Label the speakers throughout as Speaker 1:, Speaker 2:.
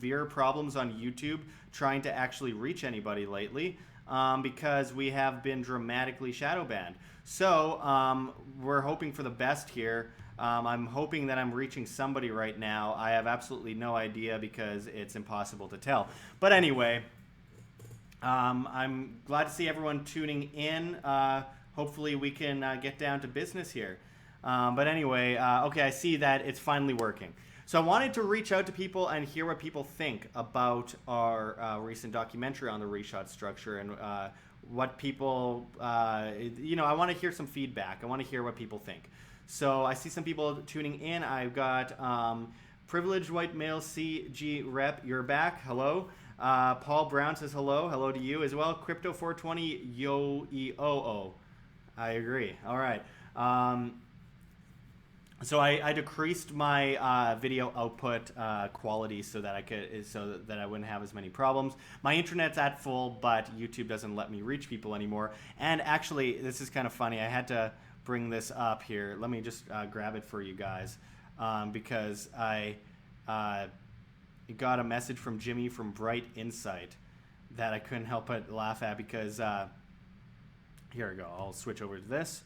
Speaker 1: severe problems on YouTube trying to actually reach anybody lately because we have been dramatically shadow banned. So we're hoping for the best here. I'm hoping that I'm reaching somebody right now. I have absolutely no idea because it's impossible to tell. But anyway, I'm glad to see everyone tuning in. Hopefully we can get down to business here. But anyway, okay, I see that it's finally working. So I wanted to reach out to people and hear what people think about our recent documentary on the Richat structure and what people, you know, I want to hear some feedback. I want to hear what people think. So I see some people tuning in. I've got Privileged White Male CG Rep, you're back. Hello. Paul Brown says hello. Hello to you as well. Crypto 420 Yo-E-O-O. I agree. All right. So I decreased my video output quality so that I wouldn't have as many problems. My internet's at full, but YouTube doesn't let me reach people anymore. And actually, this is kind of funny. I had to bring this up here. Let me just grab it for you guys because I got a message from Jimmy from Bright Insight that I couldn't help but laugh at because here we go. I'll switch over to this.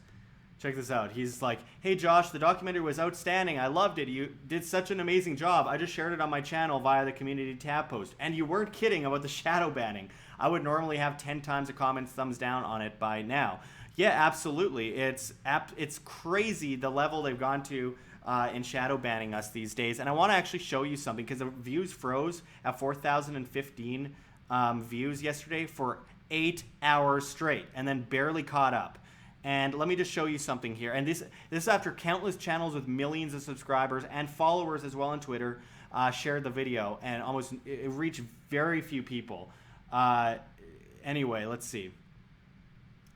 Speaker 1: Check this out. He's like, hey, Josh, the documentary was outstanding. I loved it. You did such an amazing job. I just shared it on my channel via the community tab post. And you weren't kidding about the shadow banning. I would normally have 10 times the comments thumbs down on it by now. Yeah, absolutely. It's crazy the level they've gone to in shadow banning us these days. And I want to actually show you something because the views froze at 4,015 views yesterday for 8 hours straight and then barely caught up. And let me just show you something here. And this is after countless channels with millions of subscribers and followers as well on Twitter shared the video, and it reached very few people. Anyway, let's see.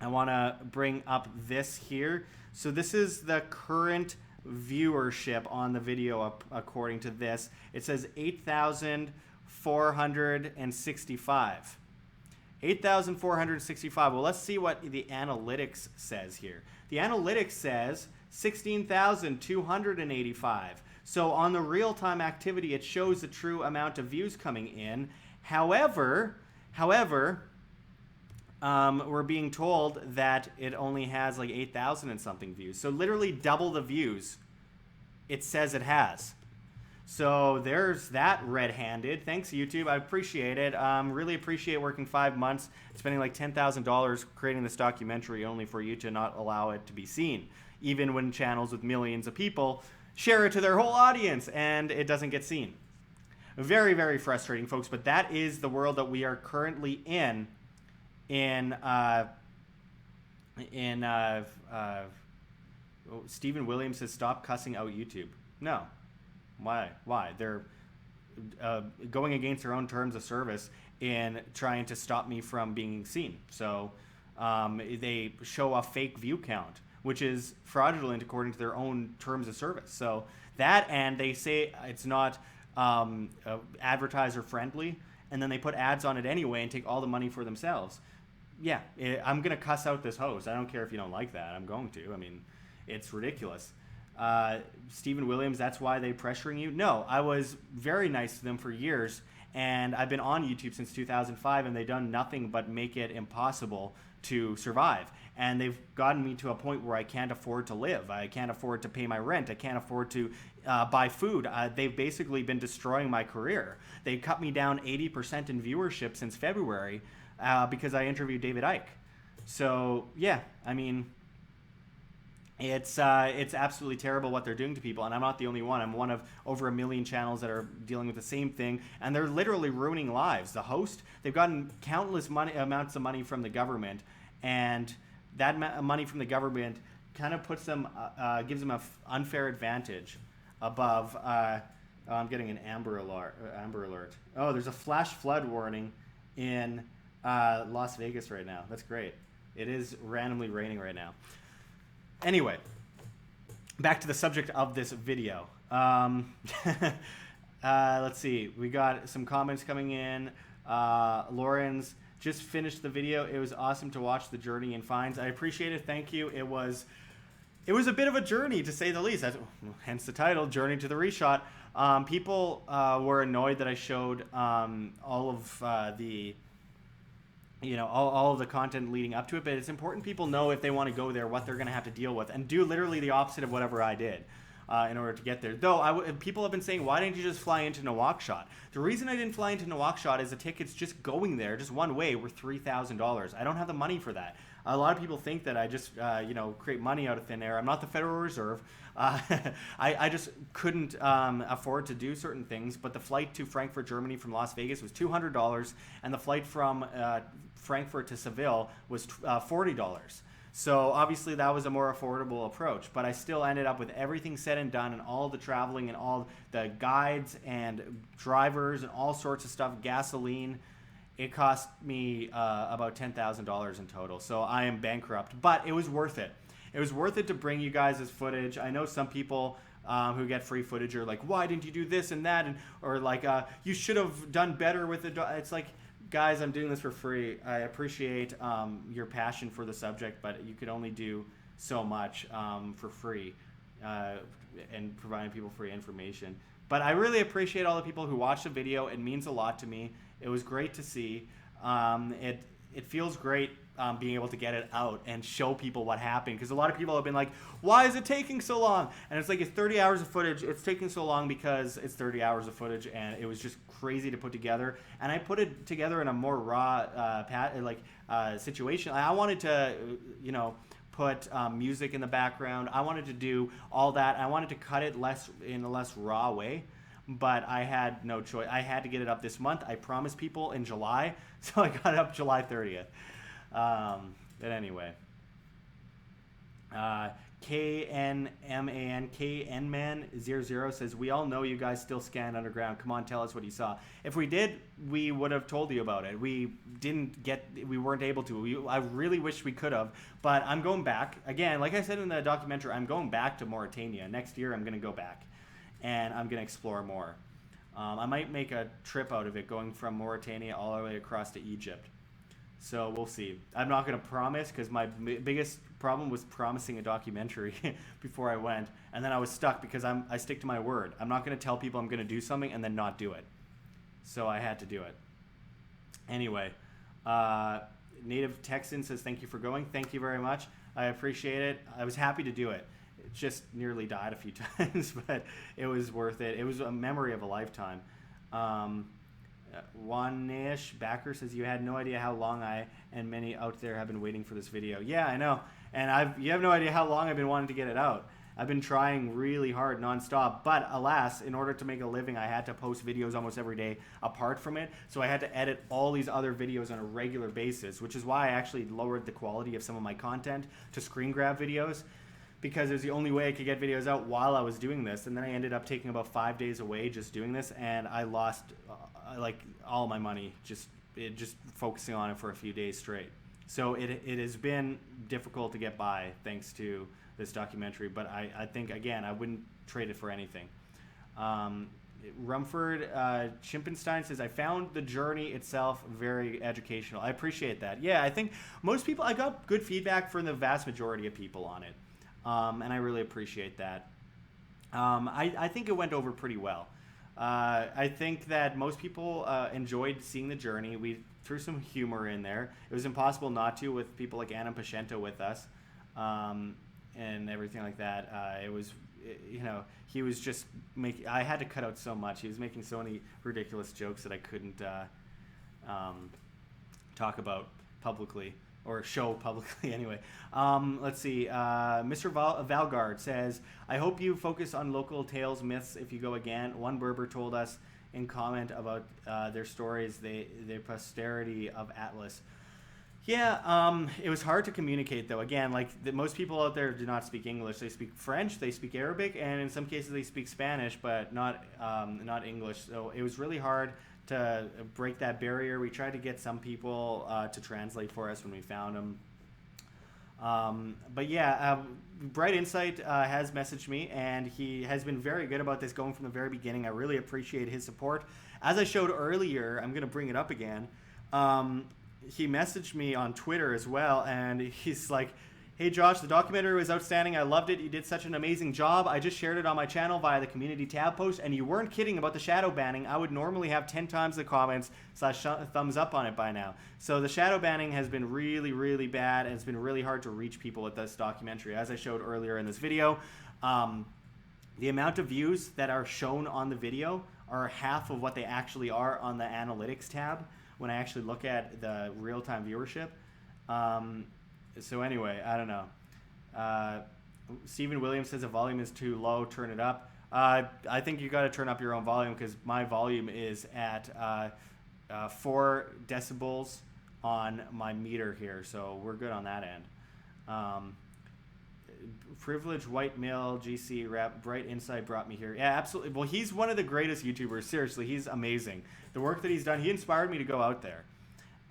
Speaker 1: I want to bring up this here. So this is the current viewership on the video according to this. It says 8,465. 8,465. Well, let's see what the analytics says here. The analytics says 16,285. So on the real-time activity, it shows the true amount of views coming in. However, we're being told that it only has like 8,000 and something views. So literally double the views it says it has. So there's that red-handed. Thanks, YouTube. I appreciate it. Really appreciate working 5 months, spending like $10,000 creating this documentary only for you to not allow it to be seen, even when channels with millions of people share it to their whole audience and it doesn't get seen. Very, very frustrating, folks. But that is the world that we are currently in. Stephen Williams says, stop cussing out YouTube. No. Why? They're going against their own terms of service in trying to stop me from being seen. So they show a fake view count, which is fraudulent according to their own terms of service. So that, and they say it's not advertiser friendly, and then they put ads on it anyway and take all the money for themselves. Yeah, I'm going to cuss out this host. I don't care if you don't like that. I'm going to. I mean, it's ridiculous. Stephen Williams, that's why they pressuring you? No, I was very nice to them for years, and I've been on YouTube since 2005, and they've done nothing but make it impossible to survive. And they've gotten me to a point where I can't afford to live. I can't afford to pay my rent. I can't afford to buy food. They've basically been destroying my career. They cut me down 80% in viewership since February because I interviewed David Icke. So, yeah, I mean, it's absolutely terrible what they're doing to people, and I'm not the only one. I'm one of over 1 million channels that are dealing with the same thing, and they're literally ruining lives. The host, they've gotten countless amounts of money from the government, and that money from the government kind of puts them, gives them an unfair advantage above. I'm getting an Amber Alert. Oh, there's a flash flood warning in Las Vegas right now. That's great. It is randomly raining right now. Anyway, back to the subject of this video. Let's see. We got some comments coming in. Lauren's just finished the video. It was awesome to watch the journey and finds. I appreciate it. Thank you. It was a bit of a journey, to say the least. Hence the title, Journey to the Reshot. People were annoyed that I showed all of the all of the content leading up to it, but it's important people know if they want to go there what they're going to have to deal with and do literally the opposite of whatever I did in order to get there. Though people have been saying, why didn't you just fly into Nouakchott? The reason I didn't fly into Nouakchott is the tickets just going there, just one way, were $3,000. I don't have the money for that. A lot of people think that I just create money out of thin air. I'm not the Federal Reserve. I just couldn't afford to do certain things. But the flight to Frankfurt, Germany from Las Vegas was $200, and the flight from Frankfurt to Seville was $40. So obviously that was a more affordable approach, but I still ended up with everything said and done, and all the traveling and all the guides and drivers and all sorts of stuff, gasoline. It cost me about $10,000 in total. So I am bankrupt, but it was worth it. It was worth it to bring you guys this footage. I know some people who get free footage are like, why didn't you do this and that? Or like, you should have done better with it. It's like, guys, I'm doing this for free. I appreciate your passion for the subject, but you could only do so much for free and providing people free information. But I really appreciate all the people who watched the video. It means a lot to me. It was great to see. It feels great being able to get it out and show people what happened, because a lot of people have been like, why is it taking so long? And it's like, it's 30 hours of footage. It's taking so long because it's 30 hours of footage, and it was just crazy to put together. And I put it together in a more raw situation. I wanted to put music in the background. I wanted to do all that. I wanted to cut it in a less raw way, but I had no choice. I had to get it up this month. I promised people in July, so I got it up July 30th. But anyway, KNMAN00 says, we all know you guys still scanned underground. Come on, tell us what you saw. If we did, we would have told you about it. We weren't able to. I really wish we could have, but I'm going back. Again, like I said in the documentary, I'm going back to Mauritania. Next year, I'm going to go back, and I'm going to explore more. I might make a trip out of it, going from Mauritania all the way across to Egypt. So we'll see. I'm not going to promise, because my biggest problem was promising a documentary before I went, and then I was stuck because I stick to my word. I'm not going to tell people I'm going to do something and then not do it. So I had to do it. Anyway, Native Texan says, thank you for going. Thank you very much. I appreciate it. I was happy to do it. It just nearly died a few times, but it was worth it. It was a memory of a lifetime. One-ish backer says, you had no idea how long I and many out there have been waiting for this video. Yeah, I know. And you have no idea how long I've been wanting to get it out. I've been trying really hard nonstop, but alas, in order to make a living, I had to post videos almost every day apart from it. So I had to edit all these other videos on a regular basis, which is why I actually lowered the quality of some of my content to screen grab videos, because it was the only way I could get videos out while I was doing this. And then I ended up taking about 5 days away just doing this, and I lost all my money just focusing on it for a few days straight. So it has been difficult to get by thanks to this documentary, but I think, again, I wouldn't trade it for anything. Rumford Chimpenstein says, I found the journey itself very educational. I appreciate that. Yeah, I think most people, I got good feedback from the vast majority of people on it, and I really appreciate that. I think it went over pretty well. I think that most people enjoyed seeing the journey. We threw some humor in there. It was impossible not to, with people like Anna Pashento with us, and everything like that. It was, he was just I had to cut out so much. He was making so many ridiculous jokes that I couldn't talk about publicly, or show publicly anyway. Let's see. Mr. Valgard says, I hope you focus on local tales, myths if you go again. One Berber told us in comment about their stories, the posterity of Atlas. Yeah, it was hard to communicate, though. Again, most people out there do not speak English. They speak French, they speak Arabic, and in some cases they speak Spanish, but not English. So it was really hard to break that barrier. We tried to get some people to translate for us when we found them. But yeah, Bright Insight has messaged me, and he has been very good about this going from the very beginning. I really appreciate his support. As I showed earlier, I'm going to bring it up again. He messaged me on Twitter as well, and he's like, Hey Josh, the documentary was outstanding. I loved it. You did such an amazing job. I just shared it on my channel via the community tab post, and you weren't kidding about the shadow banning. I would normally have 10 times the comments / thumbs up on it by now. So the shadow banning has been really, really bad, and it's been really hard to reach people with this documentary. As I showed earlier in this video, the amount of views that are shown on the video are half of what they actually are on the analytics tab when I actually look at the real-time viewership. So anyway, I don't know. Stephen Williams says the volume is too low. Turn it up. I think you got to turn up your own volume because my volume is at 4 decibels on my meter here, so we're good on that end. Privileged white male GC rap Bright Insight brought me here. Yeah, absolutely. Well, he's one of the greatest YouTubers. Seriously, he's amazing. The work that he's done, he inspired me to go out there.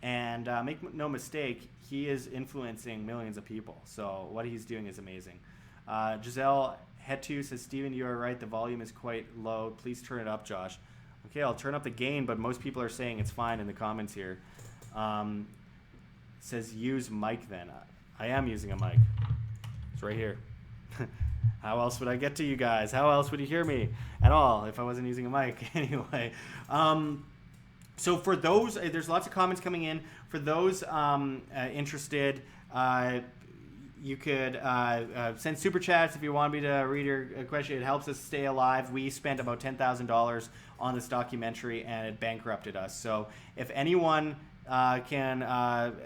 Speaker 1: And make no mistake, he is influencing millions of people. So what he's doing is amazing. Giselle Hetu says, Steven, you are right. The volume is quite low. Please turn it up, Josh. Okay, I'll turn up the gain, but most people are saying it's fine in the comments here. Says use mic then. I am using a mic. It's right here. How else would I get to you guys? How else would you hear me at all if I wasn't using a mic? Anyway. So for those, there's lots of comments coming in. For those interested, you could send super chats if you want me to read your question. It helps us stay alive. We spent about $10,000 on this documentary, and it bankrupted us. So if anyone can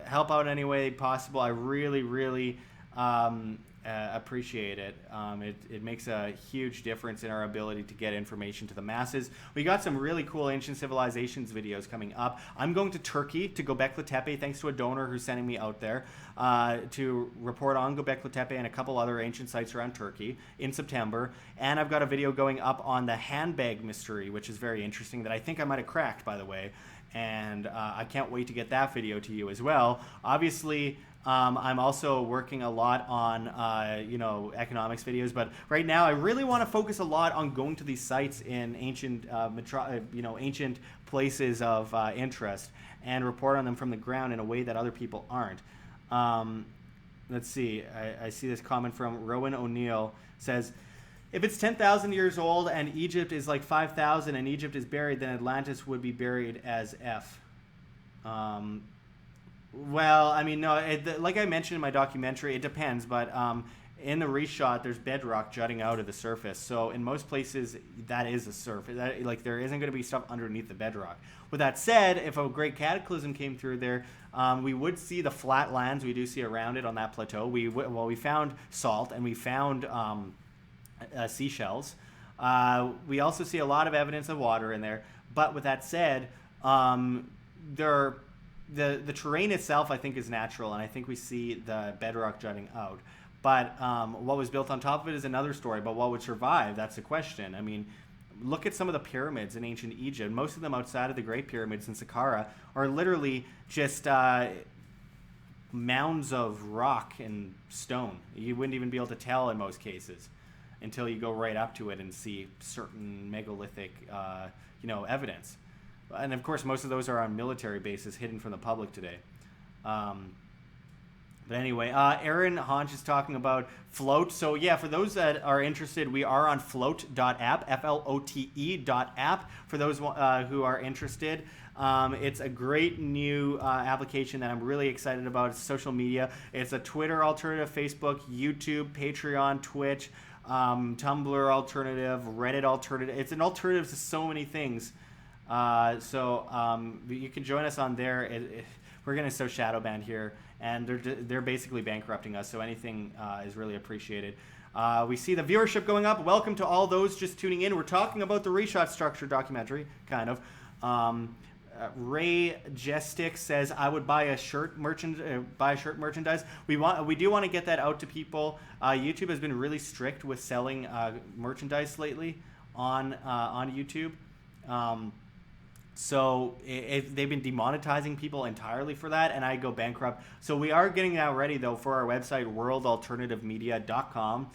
Speaker 1: help out any way possible, I really, really appreciate it. It makes a huge difference in our ability to get information to the masses. We got some really cool ancient civilizations videos coming up. I'm going to Turkey to Göbekli Tepe, thanks to a donor who's sending me out there to report on Göbekli Tepe and a couple other ancient sites around Turkey in September. And I've got a video going up on the handbag mystery, which is very interesting, that I think I might have cracked, by the way. And I can't wait to get that video to you as well. Obviously, I'm also working a lot on, economics videos, but right now I really want to focus a lot on going to these sites in ancient, ancient places of interest and report on them from the ground in a way that other people aren't. Let's see. I see this comment from Rowan O'Neill says, if it's 10,000 years old and Egypt is like 5,000 and Egypt is buried, then Atlantis would be buried as F. Well, I mean, no, like I mentioned in my documentary, it depends, but in the reshot, there's bedrock jutting out of the surface. So in most places, that is a surface. There isn't going to be stuff underneath the bedrock. With that said, if a great cataclysm came through there, we would see the flat lands we do see around it on that plateau. We found salt and we found seashells. We also see a lot of evidence of water in there. But with that said, the terrain itself, I think, is natural, and I think we see the bedrock jutting out. But what was built on top of it is another story. But what would survive? That's the question. I mean, look at some of the pyramids in ancient Egypt. Most of them outside of the Great Pyramids in Saqqara are literally just mounds of rock and stone. You wouldn't even be able to tell in most cases until you go right up to it and see certain megalithic, evidence. And of course, most of those are on military bases, hidden from the public today. But anyway, Aaron Hodge is talking about Float. So yeah, for those that are interested, we are on float.app, FLOTE.app, for those who are interested. It's a great new application that I'm really excited about. It's social media. It's a Twitter alternative, Facebook, YouTube, Patreon, Twitch, Tumblr alternative, Reddit alternative. It's an alternative to so many things. So you can join us on there. We're going to so shadow banned here, and they're basically bankrupting us, so anything is really appreciated. We see the viewership going up. Welcome to all those just tuning in. We're talking about the Reshot Structure documentary, kind of. Ray Jestik says, I would buy a shirt merchandise. We do want to get that out to people. YouTube has been really strict with selling merchandise lately on YouTube. So they've been demonetizing people entirely for that, and I go bankrupt. So we are getting that ready, though, for our website, worldalternativemedia.com.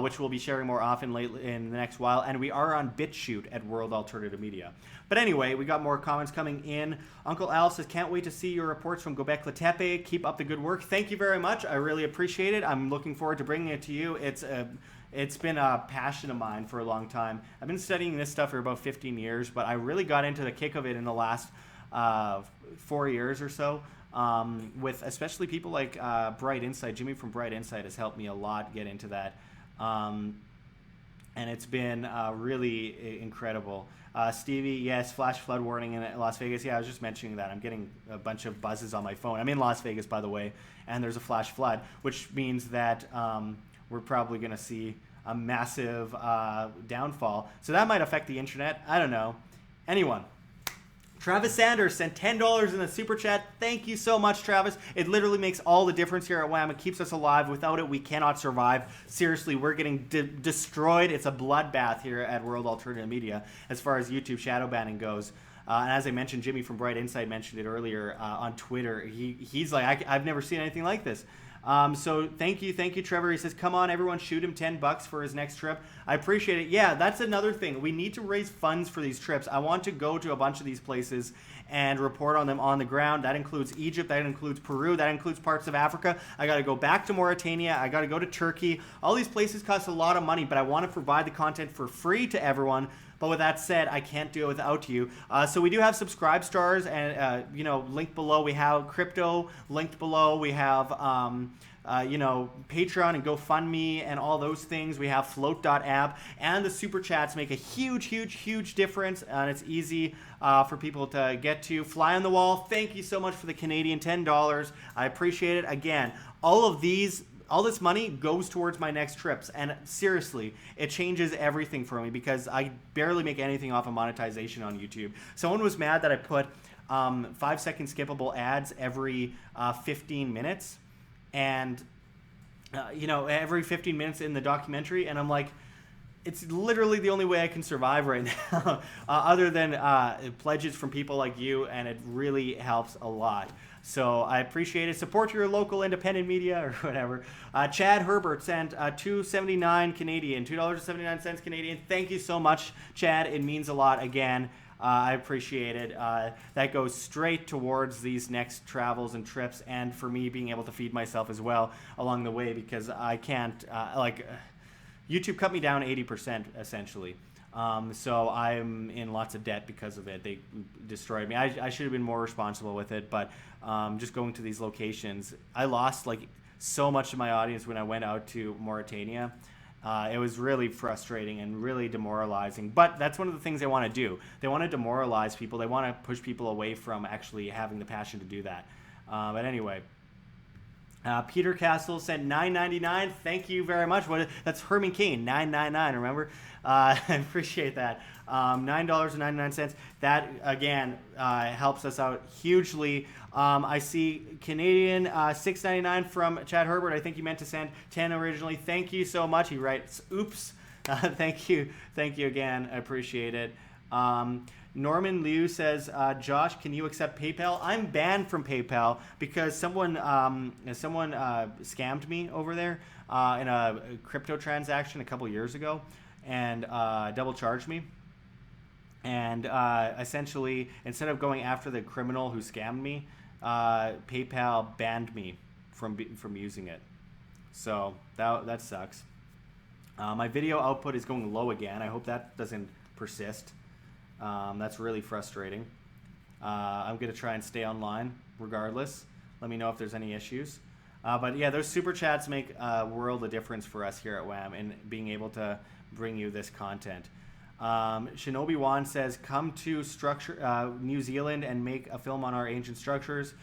Speaker 1: which we'll be sharing more often in the next while. And we are on BitChute at World Alternative Media. But anyway, we got more comments coming in. Uncle Al says, can't wait to see your reports from Göbekli Tepe. Keep up the good work. Thank you very much. I really appreciate it. I'm looking forward to bringing it to you. It's been a passion of mine for a long time. I've been studying this stuff for about 15 years, but I really got into the kick of it in the last 4 years or so. With especially people like Bright Insight. Jimmy from Bright Insight has helped me a lot get into that. And it's been really incredible. Stevie, yes, flash flood warning in Las Vegas. Yeah, I was just mentioning that. I'm getting a bunch of buzzes on my phone. I'm in Las Vegas, by the way, and there's a flash flood, which means that we're probably going to see a massive downfall. So that might affect the internet. I don't know. Anyone? Travis Sanders sent $10 in the super chat. Thank you so much, Travis. It literally makes all the difference here at WHAM. It keeps us alive. Without it, we cannot survive. Seriously, we're getting destroyed. It's a bloodbath here at World Alternative Media as far as YouTube shadow banning goes. And as I mentioned, Jimmy from Bright Insight mentioned it earlier on Twitter. He's like, I've never seen anything like this. So thank you, Trevor. He says, come on, everyone, shoot him $10 for his next trip. I appreciate it. Yeah, that's another thing. We need to raise funds for these trips. I want to go to a bunch of these places and report on them on the ground. That includes Egypt. That includes Peru. That includes parts of Africa. I got to go back to Mauritania. I got to go to Turkey. All these places cost a lot of money, but I want to provide the content for free to everyone. But with that said, I can't do it without you. So we do have subscribe stars, and linked below. We have crypto linked below. We have Patreon and GoFundMe and all those things. We have float.app, and the super chats make a huge difference, and it's easy for people to get to. Fly on the wall, thank you so much for the Canadian $10. I appreciate it. Again, all this money goes towards my next trips, and seriously, it changes everything for me because I barely make anything off of monetization on YouTube. Someone was mad that I put 5-second skippable ads every 15 minutes, and every 15 minutes in the documentary, and I'm like, it's literally the only way I can survive right now, other than pledges from people like you, and it really helps a lot. So I appreciate it. Support your local independent media or whatever. Chad Herbert sent $2.79 Canadian, $2.79 Canadian. Thank you so much, Chad. It means a lot. Again, I appreciate it. That goes straight towards these next travels and trips, and for me being able to feed myself as well along the way, because I can't, YouTube cut me down 80% essentially. So I'm in lots of debt because of it. They destroyed me. I should have been more responsible with it, but just going to these locations, I lost so much of my audience when I went out to Mauritania. It was really frustrating and really demoralizing, but that's one of the things they want to do. They want to demoralize people. They want to push people away from actually having the passion to do that. But anyway, Peter Castle sent $9.99. Thank you very much. That's Herman Cain, $9.99. Remember? I appreciate that. $9.99. That again helps us out hugely. I see Canadian $6.99 from Chad Herbert. I think you meant to send 10 originally. Thank you so much. He writes, "Oops." Thank you again. I appreciate it. Norman Liu says, Josh, can you accept PayPal? I'm banned from PayPal because someone scammed me over there in a crypto transaction a couple years ago, and double charged me. And essentially, instead of going after the criminal who scammed me, PayPal banned me from using it. So that sucks. My video output is going low again. I hope that doesn't persist. That's really frustrating. I'm going to try and stay online regardless. Let me know if there's any issues. But yeah, those super chats make a world of difference for us here at WHAM in being able to bring you this content. Shinobi Wan says, come to New Zealand and make a film on our ancient structures,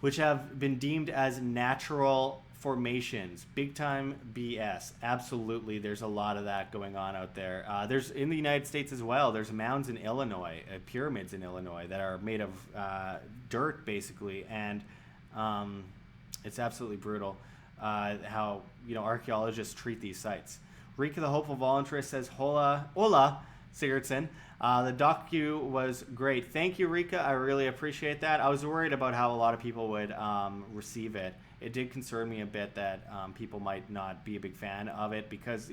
Speaker 1: which have been deemed as natural formations. Big time BS. Absolutely, there's a lot of that going on out there. There's in the United States as well. There's mounds in Illinois, pyramids in Illinois that are made of dirt basically, and it's absolutely brutal how archaeologists treat these sites. Rika the Hopeful Voluntarist says, Hola Sigurdsson. The docu was great. Thank you, Rika. I really appreciate that. I was worried about how a lot of people would receive it. it did concern me a bit that people might not be a big fan of it because,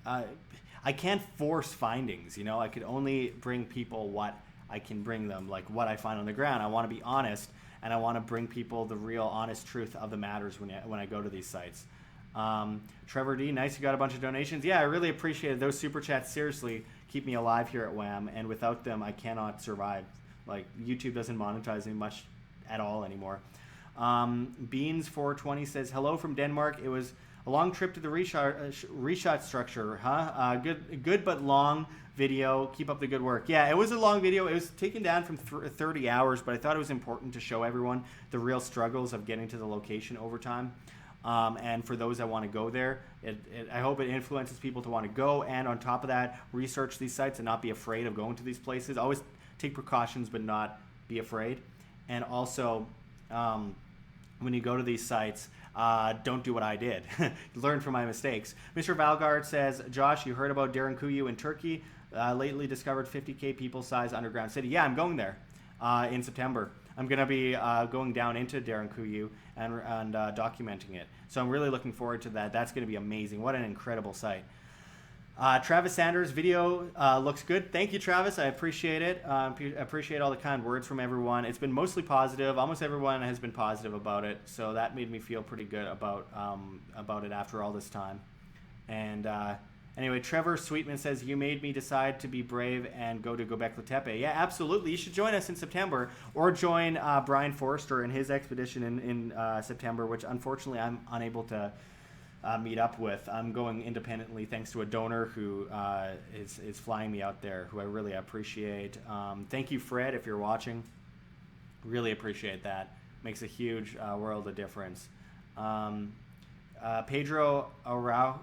Speaker 1: I can't force findings. I could only bring people what I can bring them, like what I find on the ground. I want to be honest, and I want to bring people the real honest truth of the matters when I go to these sites. Trevor D, nice, you got a bunch of donations. Yeah, I really appreciate it. Those super chats seriously keep me alive here at WHAM, and without them I cannot survive. Like, YouTube doesn't monetize me much at all anymore. Beans420 says, hello from Denmark. It was a long trip to the Richat structure, huh? Good but long video. Keep up the good work. Yeah, it was a long video. It was taken down from 30 hours, but I thought it was important to show everyone the real struggles of getting to the location over time. And for those that want to go there, I hope it influences people to want to go, and on top of that, research these sites and not be afraid of going to these places. Always take precautions, but not be afraid. And also, when you go to these sites, don't do what I did. Learn from my mistakes. Mr. Valgard says, Josh, you heard about Derinkuyu in Turkey? Lately discovered 50K people-size underground city. Yeah, I'm going there in September. I'm going to be going down into Derinkuyu and documenting it. So I'm really looking forward to that. That's going to be amazing. What an incredible site. Travis Sanders' video looks good. Thank you, Travis. I appreciate it. I appreciate all the kind words from everyone. It's been mostly positive. Almost everyone has been positive about it. So that made me feel pretty good about it after all this time. And anyway, Trevor Sweetman says, you made me decide to be brave and go to Göbekli Tepe. Yeah, absolutely. You should join us in September, or join Brian Forrester in his expedition in September, which unfortunately I'm unable to meet up with. I'm going independently thanks to a donor who is flying me out there, who I really appreciate. Thank you, Fred, if you're watching. Really appreciate that. Makes a huge world of difference. Pedro Araujo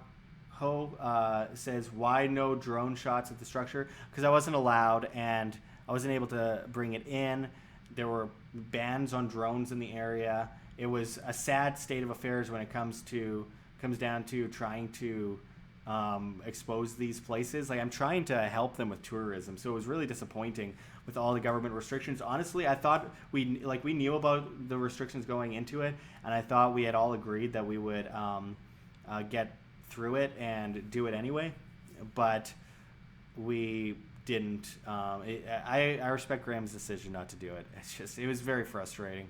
Speaker 1: says, why no drone shots at the structure? Because I wasn't allowed, and I wasn't able to bring it in. There were bans on drones in the area. It was a sad state of affairs when it comes down to trying to expose these places. Like, I'm trying to help them with tourism, so it was really disappointing with all the government restrictions. Honestly, I thought we knew about the restrictions going into it, and I thought we had all agreed that we would get through it and do it anyway, but we didn't. I respect Graham's decision not to do it. It was very frustrating.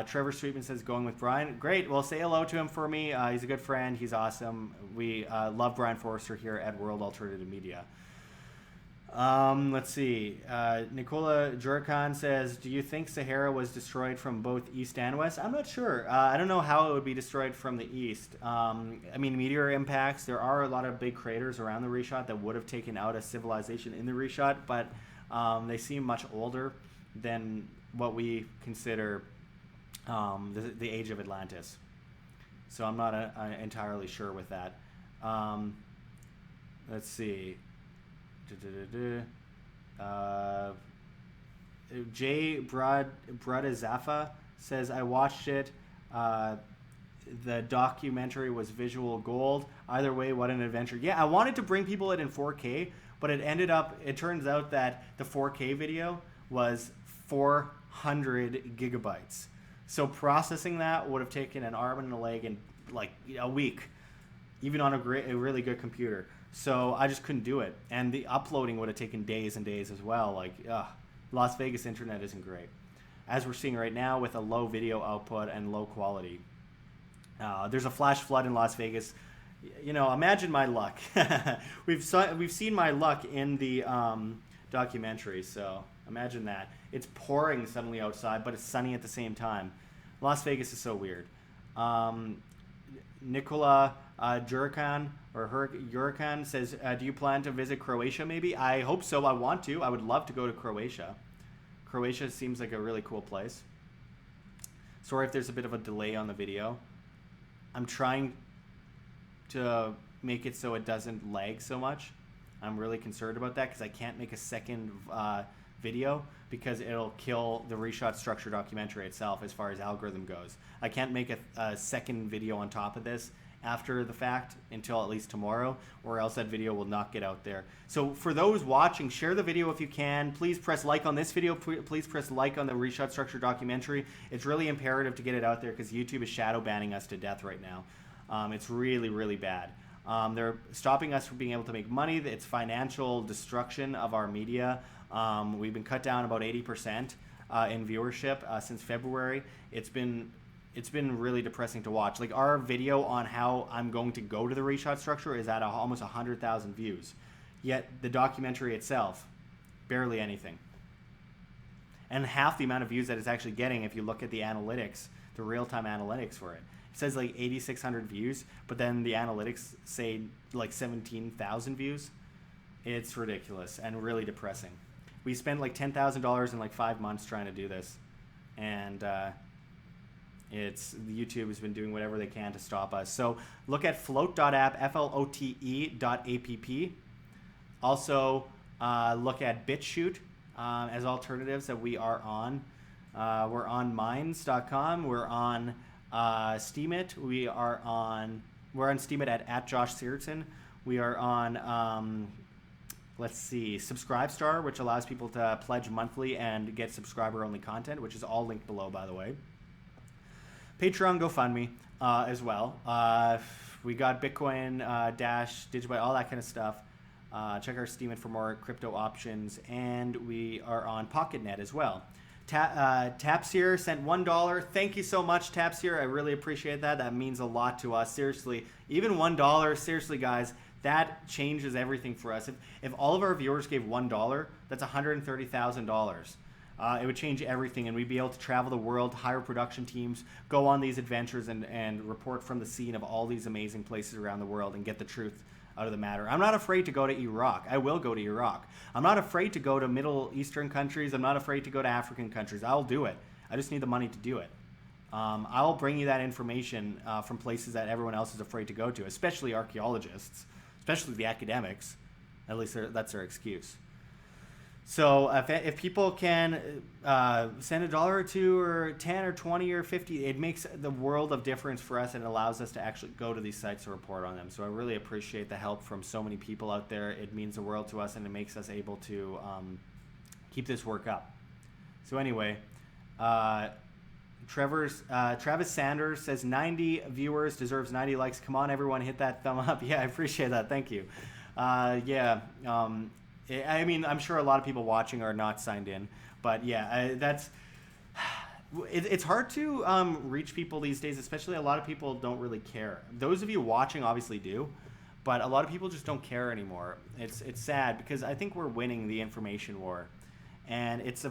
Speaker 1: Trevor Sweetman says, going with Brian. Great. Well, say hello to him for me. He's a good friend. He's awesome. We love Brian Forrester here at World Alternative Media. Let's see. Nicola Jurkan says, do you think Sahara was destroyed from both east and west? I'm not sure. I don't know how it would be destroyed from the east. I mean, meteor impacts. There are a lot of big craters around the Richat that would have taken out a civilization in the Richat, but they seem much older than what we consider the age of Atlantis. So I'm not entirely sure with that. Let's see. Jay Bradazafa says, I watched it. The documentary was visual gold. Either way, what an adventure. Yeah, I wanted to bring people it in 4K, but it turns out that the 4K video was 400 gigabytes. So processing that would have taken an arm and a leg in like a week, even on a really good computer. So I just couldn't do it. And the uploading would have taken days and days as well. Like, Las Vegas internet isn't great, as we're seeing right now with a low video output and low quality. There's a flash flood in Las Vegas. Imagine my luck. We've seen my luck in the documentary, so imagine that. It's pouring suddenly outside, but it's sunny at the same time. Las Vegas is so weird. Nicola Jurkan says, do you plan to visit Croatia maybe? I hope so. I want to. I would love to go to Croatia. Croatia seems like a really cool place. Sorry if there's a bit of a delay on the video. I'm trying to make it so it doesn't lag so much. I'm really concerned about that because I can't make a second video because it'll kill the Richat structure documentary itself as far as algorithm goes. I can't make a second video on top of this after the fact until at least tomorrow, or else that video will not get out there. So for those watching, share the video if you can. Please press like on this video. Please press like on the Richat Structure documentary. It's really imperative to get it out there because YouTube is shadow banning us to death right now. It's really, really bad. They're stopping us from being able to make money. It's financial destruction of our media. We've been cut down about 80% in viewership since February. It's been really depressing to watch. Like our video on how I'm going to go to the Richat Structure is at almost 100,000 views. Yet the documentary itself, barely anything. And half the amount of views that it's actually getting if you look at the analytics, the real-time analytics for it. It says like 8,600 views, but then the analytics say like 17,000 views. It's ridiculous and really depressing. We spent like $10,000 in like 5 months trying to do this. And YouTube has been doing whatever they can to stop us. So look at flote.app, flote.app. Also look at BitChute as alternatives that we are on. We're on minds.com. We're on STEEMIT. We're on STEEMIT at Josh Searton. We are on Subscribestar, which allows people to pledge monthly and get subscriber-only content, which is all linked below, by the way. Patreon, GoFundMe as well. We got Bitcoin, Dash, Digibyte, all that kind of stuff. Check our STEEMIT for more crypto options, and we are on PocketNet as well. Tapsir sent $1. Thank you so much, Tapsir. I really appreciate that. That means a lot to us. Seriously, even $1. Seriously, guys, that changes everything for us. If all of our viewers gave $1, that's $130,000. It would change everything, and we'd be able to travel the world, hire production teams, go on these adventures, and report from the scene of all these amazing places around the world and get the truth out of the matter. I'm not afraid to go to Iraq. I will go to Iraq. I'm not afraid to go to Middle Eastern countries. I'm not afraid to go to African countries. I'll do it. I just need the money to do it. I'll bring you that information from places that everyone else is afraid to go to, especially archaeologists, especially the academics. At least that's their excuse. So if people can send $1 or $2 or 10 or 20 or 50, it makes the world of difference for us, and it allows us to actually go to these sites to report on them. So I really appreciate the help from so many people out there. It means the world to us, and it makes us able to keep this work up. So anyway, Travis Sanders says 90 viewers deserves 90 likes. Come on, everyone, hit that thumb up. Yeah, I appreciate that. Thank you. I mean, I'm sure a lot of people watching are not signed in, but yeah, it's hard to reach people these days, especially a lot of people don't really care. Those of you watching obviously do, but a lot of people just don't care anymore. It's sad because I think we're winning the information war, and it's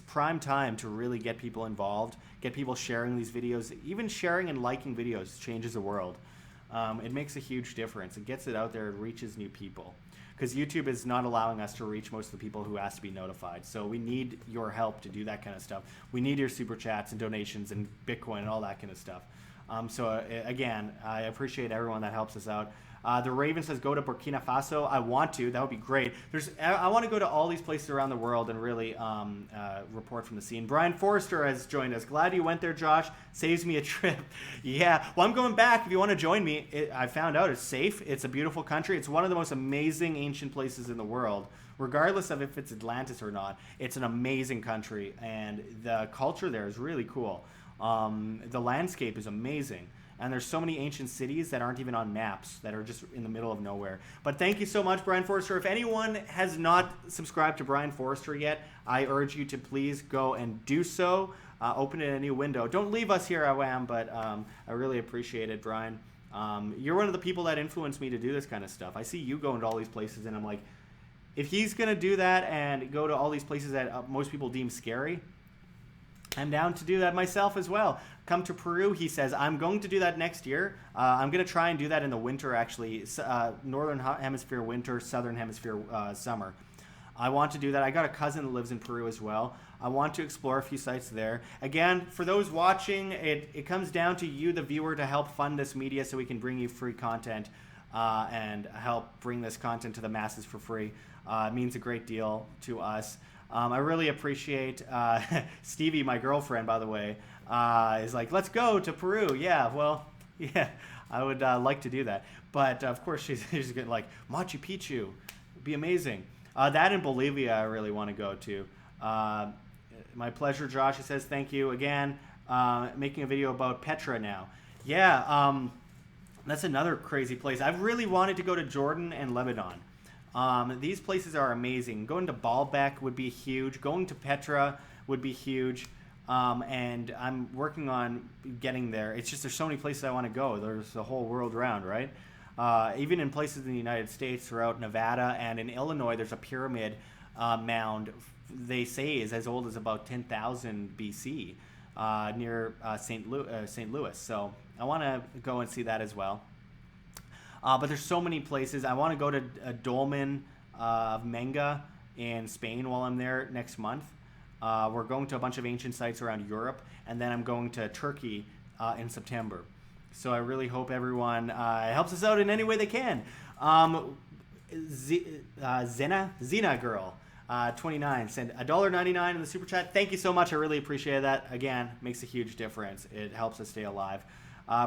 Speaker 1: prime time to really get people involved, get people sharing these videos. Even sharing and liking videos changes the world. It makes a huge difference. It gets it out there. It reaches new people. Because YouTube is not allowing us to reach most of the people who ask to be notified. So we need your help to do that kind of stuff. We need your super chats and donations and Bitcoin and all that kind of stuff. Again, I appreciate everyone that helps us out. The Raven says, go to Burkina Faso. I want to. That would be great. I want to go to all these places around the world and really report from the scene. Brian Forrester has joined us. Glad you went there, Josh. Saves me a trip. Yeah. Well, I'm going back. If you want to join me, I found out it's safe. It's a beautiful country. It's one of the most amazing ancient places in the world. Regardless of if it's Atlantis or not, it's an amazing country. And the culture there is really cool. The landscape is amazing. And there's so many ancient cities that aren't even on maps, that are just in the middle of nowhere. But thank you so much, Brian Forrester. If anyone has not subscribed to Brian Forrester yet, I urge you to please go and do so. Open it in a new window. Don't leave us here, but I really appreciate it, Brian. You're one of the people that influenced me to do this kind of stuff. I see you going to all these places, and I'm like, if he's going to do that and go to all these places that most people deem scary, I'm down to do that myself as well. Come to Peru, he says. I'm going to do that next year. I'm going to try and do that in the winter, actually. Northern Hemisphere winter, Southern Hemisphere summer. I want to do that. I got a cousin that lives in Peru as well. I want to explore a few sites there. Again, for those watching, it comes down to you, the viewer, to help fund this media so we can bring you free content and help bring this content to the masses for free. It means a great deal to us. I really appreciate Stevie, my girlfriend, by the way, is like, let's go to Peru. Yeah, well, yeah, I would like to do that. But of course, she's getting like Machu Picchu, would be amazing. That in Bolivia, I really want to go to. My pleasure, Josh. He says thank you again. Making a video about Petra now. Yeah, that's another crazy place. I've really wanted to go to Jordan and Lebanon. These places are amazing. Going to Baalbek would be huge. Going to Petra would be huge. And I'm working on getting there. It's just there's so many places I want to go. There's the whole world around, right? Even in places in the United States, throughout Nevada and in Illinois, there's a pyramid mound. They say is as old as about 10,000 BC near St. Louis. So I want to go and see that as well. But there's so many places. I want to go to Dolmen of Menga in Spain while I'm there next month. We're going to a bunch of ancient sites around Europe, and then I'm going to Turkey in September. So I really hope everyone helps us out in any way they can. Zena Girl, 29, sent $1.99 in the super chat. Thank you so much. I really appreciate that. Again, makes a huge difference. It helps us stay alive.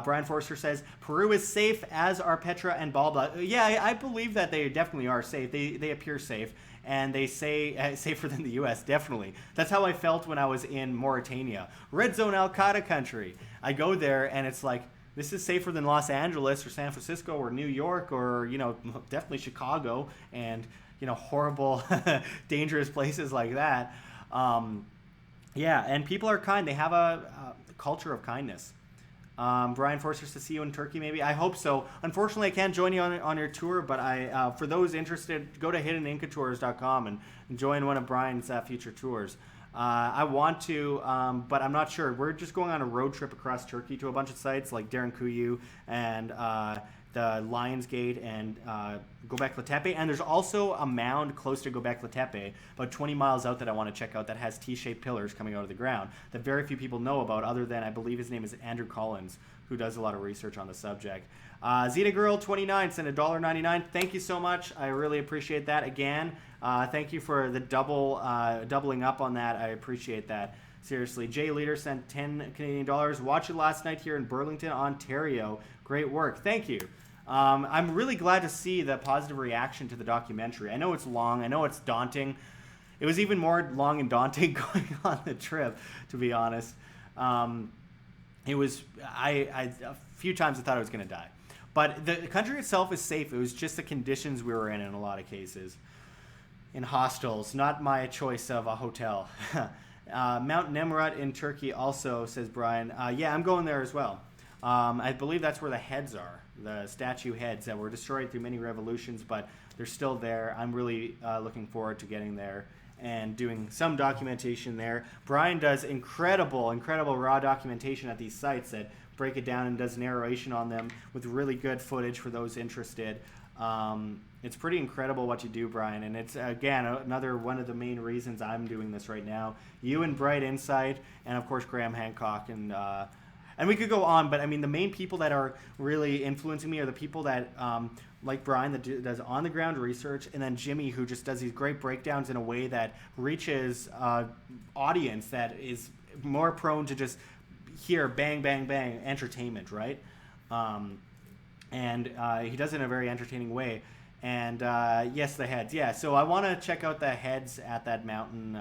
Speaker 1: Brian Forster says, Peru is safe, as are Petra and Baalbek. Yeah, I believe that they definitely are safe. They appear safe, and they say safer than the U.S., definitely. That's how I felt when I was in Mauritania. Red Zone Al-Qaeda country. I go there, and it's like, this is safer than Los Angeles or San Francisco or New York or, definitely Chicago and, horrible, dangerous places like that. Yeah, and people are kind. They have a culture of kindness. Brian Forster says, see you in Turkey, maybe. I hope so. Unfortunately, I can't join you on your tour, but for those interested, go to hiddenincatours.com and join one of Brian's future tours. I want to, but I'm not sure. We're just going on a road trip across Turkey to a bunch of sites like Derinkuyu and the Lions Gate and Göbekli Tepe. And there's also a mound close to Göbekli Tepe, about 20 miles out, that I want to check out that has T-shaped pillars coming out of the ground that very few people know about, other than, I believe his name is Andrew Collins, who does a lot of research on the subject. Zeta Girl 29 sent $1.99. Thank you so much. I really appreciate that. Again, thank you for the doubling up on that. I appreciate that. Seriously. Jay Leader sent 10 Canadian dollars. Watched it last night here in Burlington, Ontario. Great work. Thank you. I'm really glad to see the positive reaction to the documentary. I know it's long. I know it's daunting. It was even more long and daunting going on the trip, to be honest. It was, a few times I thought I was going to die. But the country itself is safe. It was just the conditions we were in a lot of cases. In hostels, not my choice of a hotel. Mount Nemrut in Turkey also, says Brian. Yeah, I'm going there as well. I believe that's where the heads are, the statue heads that were destroyed through many revolutions, but they're still there. I'm really looking forward to getting there and doing some documentation there. Brian does incredible raw documentation at these sites that break it down and does narration on them with really good footage for those interested. It's pretty incredible what you do, Brian, and it's, again, another one of the main reasons I'm doing this right now. You and Bright Insight, and of course Graham Hancock, and we could go on, but I mean the main people that are really influencing me are the people that, like Brian, that does on-the-ground research, and then Jimmy, who just does these great breakdowns in a way that reaches audience that is more prone to just hear bang, bang, bang, entertainment, right? And he does it in a very entertaining way. And yes, the heads. Yeah, so I want to check out the heads at that mountain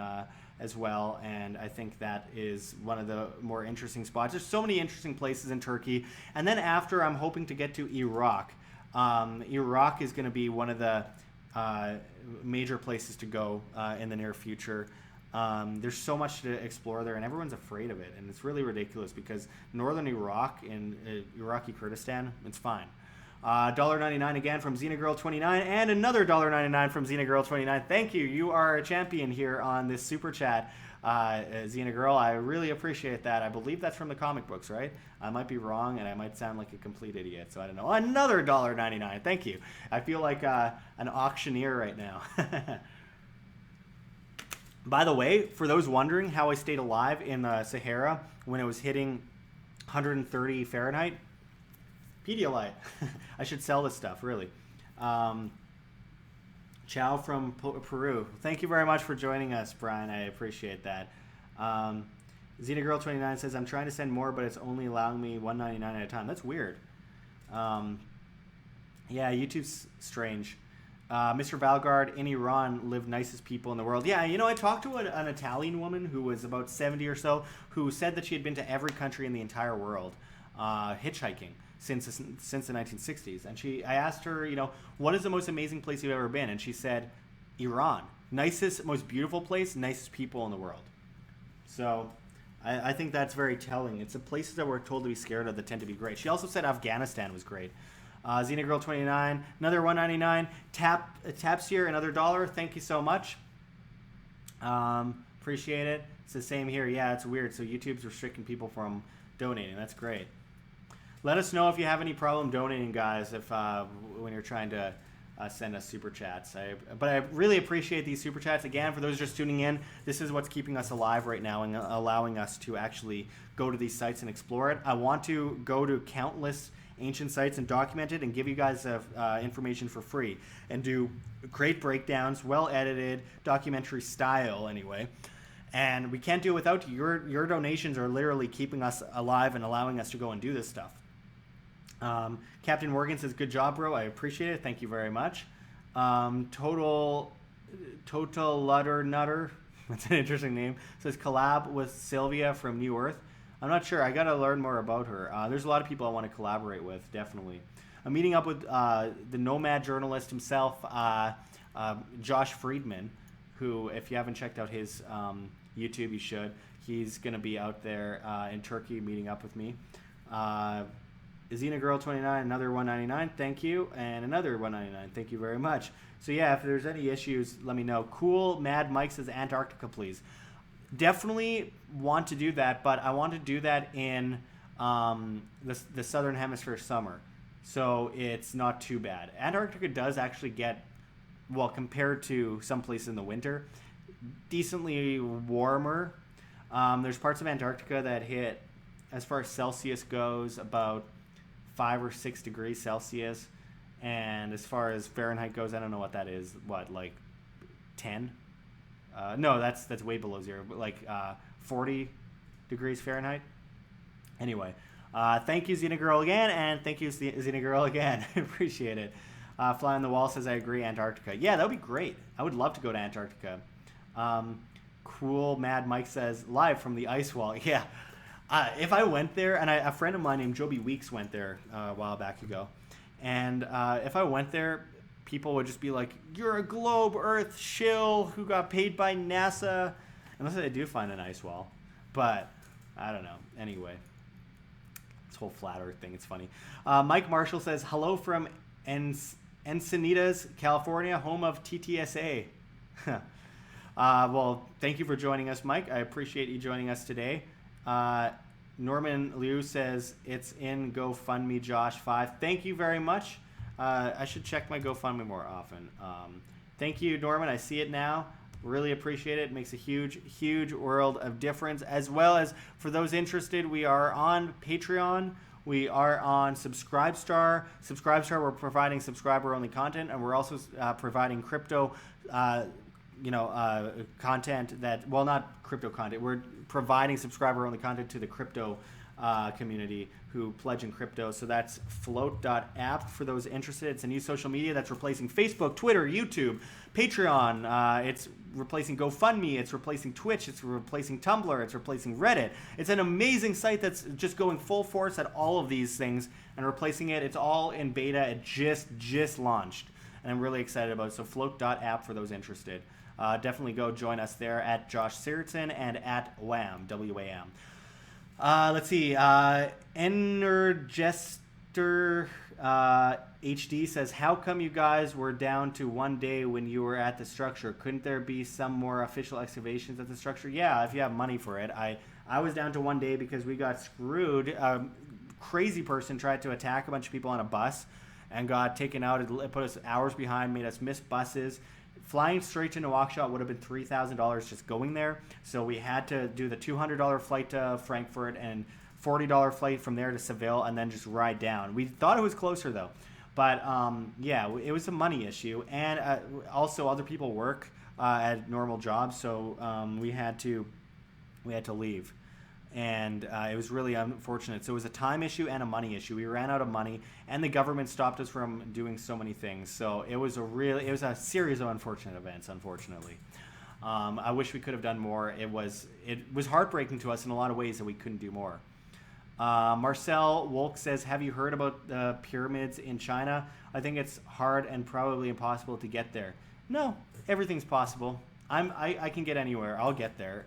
Speaker 1: as well, and I think that is one of the more interesting spots. There's so many interesting places in Turkey. And then after, I'm hoping to get to Iraq. Iraq is going to be one of the major places to go in the near future. There's so much to explore there, and everyone's afraid of it, and it's really ridiculous because northern Iraq and Iraqi Kurdistan, it's fine. $1.99 again from XenaGirl29, and another $1.99 from XenaGirl29. Thank you. You are a champion here on this super chat, XenaGirl. I really appreciate that. I believe that's from the comic books, right? I might be wrong, and I might sound like a complete idiot, so I don't know. Another $1.99. Thank you. I feel like an auctioneer right now. By the way, for those wondering how I stayed alive in the Sahara when it was hitting 130 Fahrenheit, Pedialyte. I should sell this stuff, really. Ciao from Peru. Thank you very much for joining us, Brian. I appreciate that. XenaGirl29 says, I'm trying to send more, but it's only allowing me $1.99 at a time. That's weird. Um, yeah, YouTube's strange. Mr. Valgard, in Iran live nicest people in the world. Yeah, I talked to an Italian woman who was about 70 or so, who said that she had been to every country in the entire world, hitchhiking since the 1960s. And I asked her, what is the most amazing place you've ever been? And she said, Iran. Nicest, most beautiful place, nicest people in the world. So I think that's very telling. It's the places that we're told to be scared of that tend to be great. She also said Afghanistan was great. Xena Girl 29, another $1.99. Taps here, another $1. Thank you so much. Appreciate it. It's the same here. Yeah, it's weird. So YouTube's restricting people from donating. That's great. Let us know if you have any problem donating, guys. If when you're trying to send us super chats. But I really appreciate these super chats. Again, for those just tuning in, this is what's keeping us alive right now and allowing us to actually go to these sites and explore it. I want to go to countless ancient sites and document it and give you guys information for free and do great breakdowns, well edited, documentary style anyway. And we can't do it without you. Your donations are literally keeping us alive and allowing us to go and do this stuff. Captain Morgan says, good job, bro. I appreciate it. Thank you very much. Total Lutter Nutter, that's an interesting name, says collab with Sylvia from New Earth. I'm not sure. I got to learn more about her. There's a lot of people I want to collaborate with, definitely. I'm meeting up with the Nomad journalist himself, Josh Friedman, who, if you haven't checked out his YouTube, you should. He's going to be out there in Turkey meeting up with me. Xena Girl 29, another $1.99. Thank you. And another $1.99. Thank you very much. So, yeah, if there's any issues, let me know. Cool Mad Mike says Antarctica, please. Definitely want to do that, but I want to do that in the southern hemisphere summer, so it's not too bad. Antarctica does actually get, well, compared to some places in the winter, decently warmer. There's parts of Antarctica that hit, as far as Celsius goes, about 5 or 6 degrees Celsius, and as far as Fahrenheit goes, I don't know what that is. What, like 10? No, that's way below zero, but like 40 degrees Fahrenheit. Anyway, thank you, Xena Girl, again, and thank you, Xena Girl, again. Appreciate it. Fly on the Wall says, I agree, Antarctica. Yeah, that would be great. I would love to go to Antarctica. Cool Mad Mike says, live from the ice wall. Yeah, if I went there, and a friend of mine named Joby Weeks went there a while back ago, and if I went there, people would just be like, you're a globe Earth shill who got paid by NASA. Unless they do find an ice wall. But, I don't know. Anyway. This whole flat Earth thing, it's funny. Mike Marshall says, hello from Encinitas, California, home of TTSA. Well, thank you for joining us, Mike. I appreciate you joining us today. Norman Liu says, it's in GoFundMe, Josh 5. Thank you very much. I should check my GoFundMe more often. Thank you, Norman. I see it now. Really appreciate it. It makes a huge, huge world of difference. As well as for those interested, we are on Patreon. We are on Subscribestar. Subscribestar, we're providing subscriber-only content, and we're also providing crypto, content that, well, not crypto content. We're providing subscriber-only content to the crypto community who pledge in crypto. So that's float.app for those interested. It's a new social media that's replacing Facebook, Twitter, YouTube, Patreon. It's replacing GoFundMe. It's replacing Twitch. It's replacing Tumblr. It's replacing Reddit. It's an amazing site that's just going full force at all of these things and replacing it. It's all in beta. It just launched, and I'm really excited about it. So float.app for those interested. Definitely go join us there at Josh Sirtson and at WAM, W-A-M. Let's see. Energester HD says, how come you guys were down to 1 day when you were at the structure? Couldn't there be some more official excavations at the structure? Yeah, if you have money for it. I was down to 1 day because we got screwed. A crazy person tried to attack a bunch of people on a bus and got taken out. It put us hours behind, made us miss buses. Flying straight to Nouakchott would have been $3,000 just going there. So we had to do the $200 flight to Frankfurt and $40 flight from there to Seville and then just ride down. We thought it was closer though. But yeah, it was a money issue. And also other people work at normal jobs. So we had to leave. and it was really unfortunate. So it was a time issue and a money issue. We ran out of money, and the government stopped us from doing so many things. So it was a series of unfortunate events, unfortunately. I wish we could have done more. It was heartbreaking to us in a lot of ways that we couldn't do more. Marcel Wolk says, have you heard about the pyramids in China? I think it's hard and probably impossible to get there. No, everything's possible. I can get anywhere. I'll get there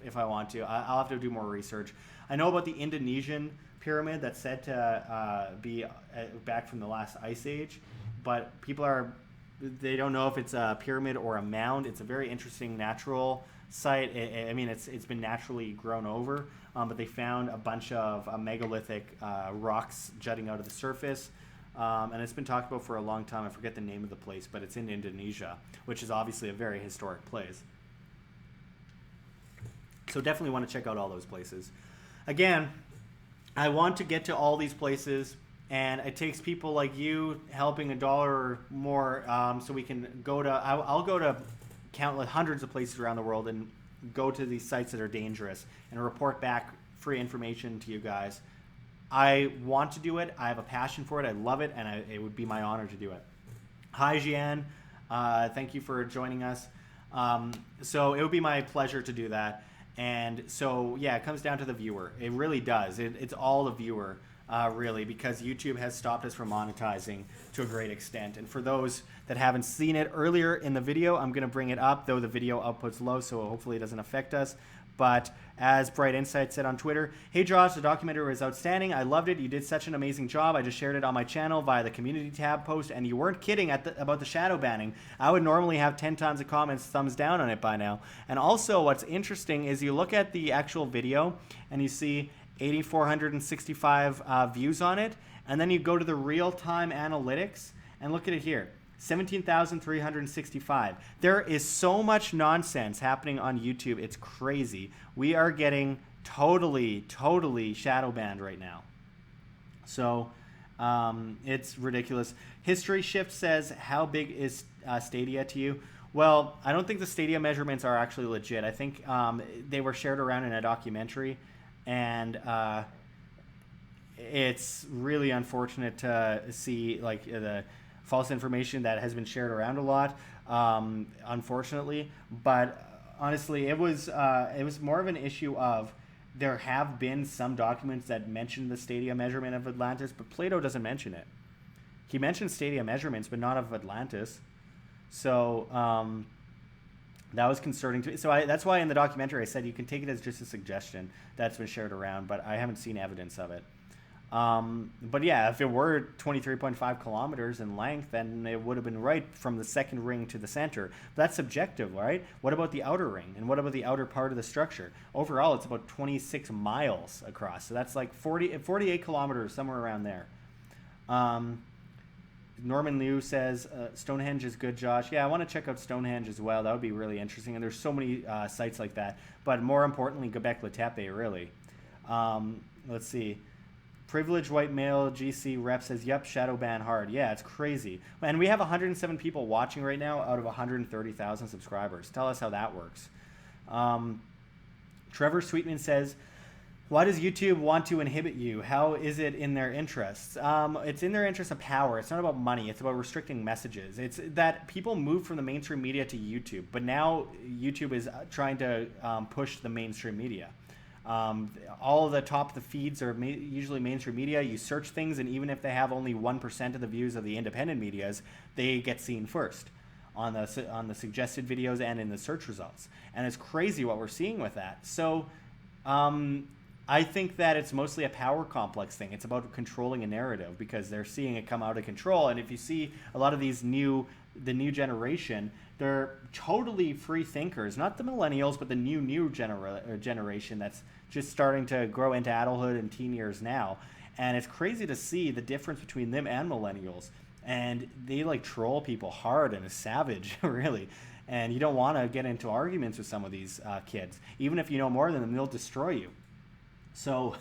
Speaker 1: if I want to. I'll have to do more research. I know about the Indonesian pyramid that's said to be back from the last ice age, but they don't know if it's a pyramid or a mound. It's a very interesting natural site. It's been naturally grown over, but they found a bunch of megalithic rocks jutting out of the surface. And it's been talked about for a long time. I forget the name of the place, but it's in Indonesia, which is obviously a very historic place. So definitely want to check out all those places. Again, I want to get to all these places, and it takes people like you helping $1 or more, so we can go to. I'll go to countless hundreds of places around the world and go to these sites that are dangerous and report back free information to you guys. I want to do it. I have a passion for it. I love it, and it would be my honor to do it. Hi, Jian. Thank you for joining us. So it would be my pleasure to do that. And so, yeah, it comes down to the viewer. It really does. It's all the viewer, really, because YouTube has stopped us from monetizing to a great extent. And for those that haven't seen it earlier in the video, I'm going to bring it up, though the video output's low, so hopefully it doesn't affect us. But as Bright Insight said on Twitter, hey Josh, the documentary was outstanding. I loved it. You did such an amazing job. I just shared it on my channel via the community tab post, and you weren't kidding about the shadow banning. I would normally have 10 tons of comments, thumbs down on it by now. And also what's interesting is you look at the actual video and you see 8,465 views on it, and then you go to the real-time analytics and look at it here. 17,365. There is so much nonsense happening on YouTube. It's crazy. We are getting totally shadow banned right now. So it's ridiculous. History Shift says, how big is Stadia to you? Well, I don't think the Stadia measurements are actually legit. I think they were shared around in a documentary, and it's really unfortunate to see like the false information that has been shared around a lot, unfortunately. But honestly, it was more of an issue of there have been some documents that mention the Stadia measurement of Atlantis, but Plato doesn't mention it. He mentions Stadia measurements, but not of Atlantis. So that was concerning to me. So that's why in the documentary I said you can take it as just a suggestion that's been shared around, but I haven't seen evidence of it. But yeah, if it were 23.5 kilometers in length, then it would have been right from the second ring to the center. But that's subjective, right? What about the outer ring? And what about the outer part of the structure? Overall, it's about 26 miles across. So that's like 48 kilometers, somewhere around there. Norman Liu says, Stonehenge is good, Josh. Yeah, I want to check out Stonehenge as well. That would be really interesting. And there's so many sites like that. But more importantly, Göbekli Tepe, really. Let's see. Privileged white male GC rep says, yep, shadow ban hard. Yeah, it's crazy. And we have 107 people watching right now out of 130,000 subscribers. Tell us how that works. Trevor Sweetman says, why does YouTube want to inhibit you? How is it in their interests? It's in their interest of power. It's not about money. It's about restricting messages. It's that people move from the mainstream media to YouTube, but now YouTube is trying to push the mainstream media. All of the top of the feeds are usually mainstream media. You search things, and even if they have only 1% of the views of the independent medias, they get seen first on the suggested videos and in the search results. And it's crazy what we're seeing with that. So I think that it's mostly a power complex thing. It's about controlling a narrative because they're seeing it come out of control. And if you see a lot of these the new generation, they're totally free thinkers, not the millennials, but the new generation that's just starting to grow into adulthood and teen years now. And it's crazy to see the difference between them and millennials. And they like troll people hard and is savage, really. And you don't want to get into arguments with some of these kids. Even if you know more than them, they'll destroy you. So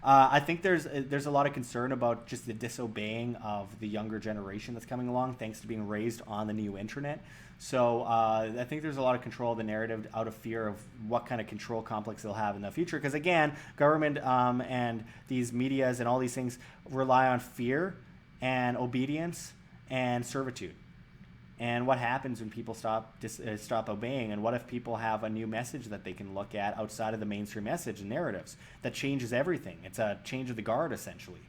Speaker 1: I think there's a lot of concern about just the disobeying of the younger generation that's coming along, thanks to being raised on the new internet. So I think there's a lot of control of the narrative out of fear of what kind of control complex they'll have in the future. Because again, government and these medias and all these things rely on fear and obedience and servitude. And what happens when people stop obeying? And what if people have a new message that they can look at outside of the mainstream message and narratives that changes everything? It's a change of the guard, essentially.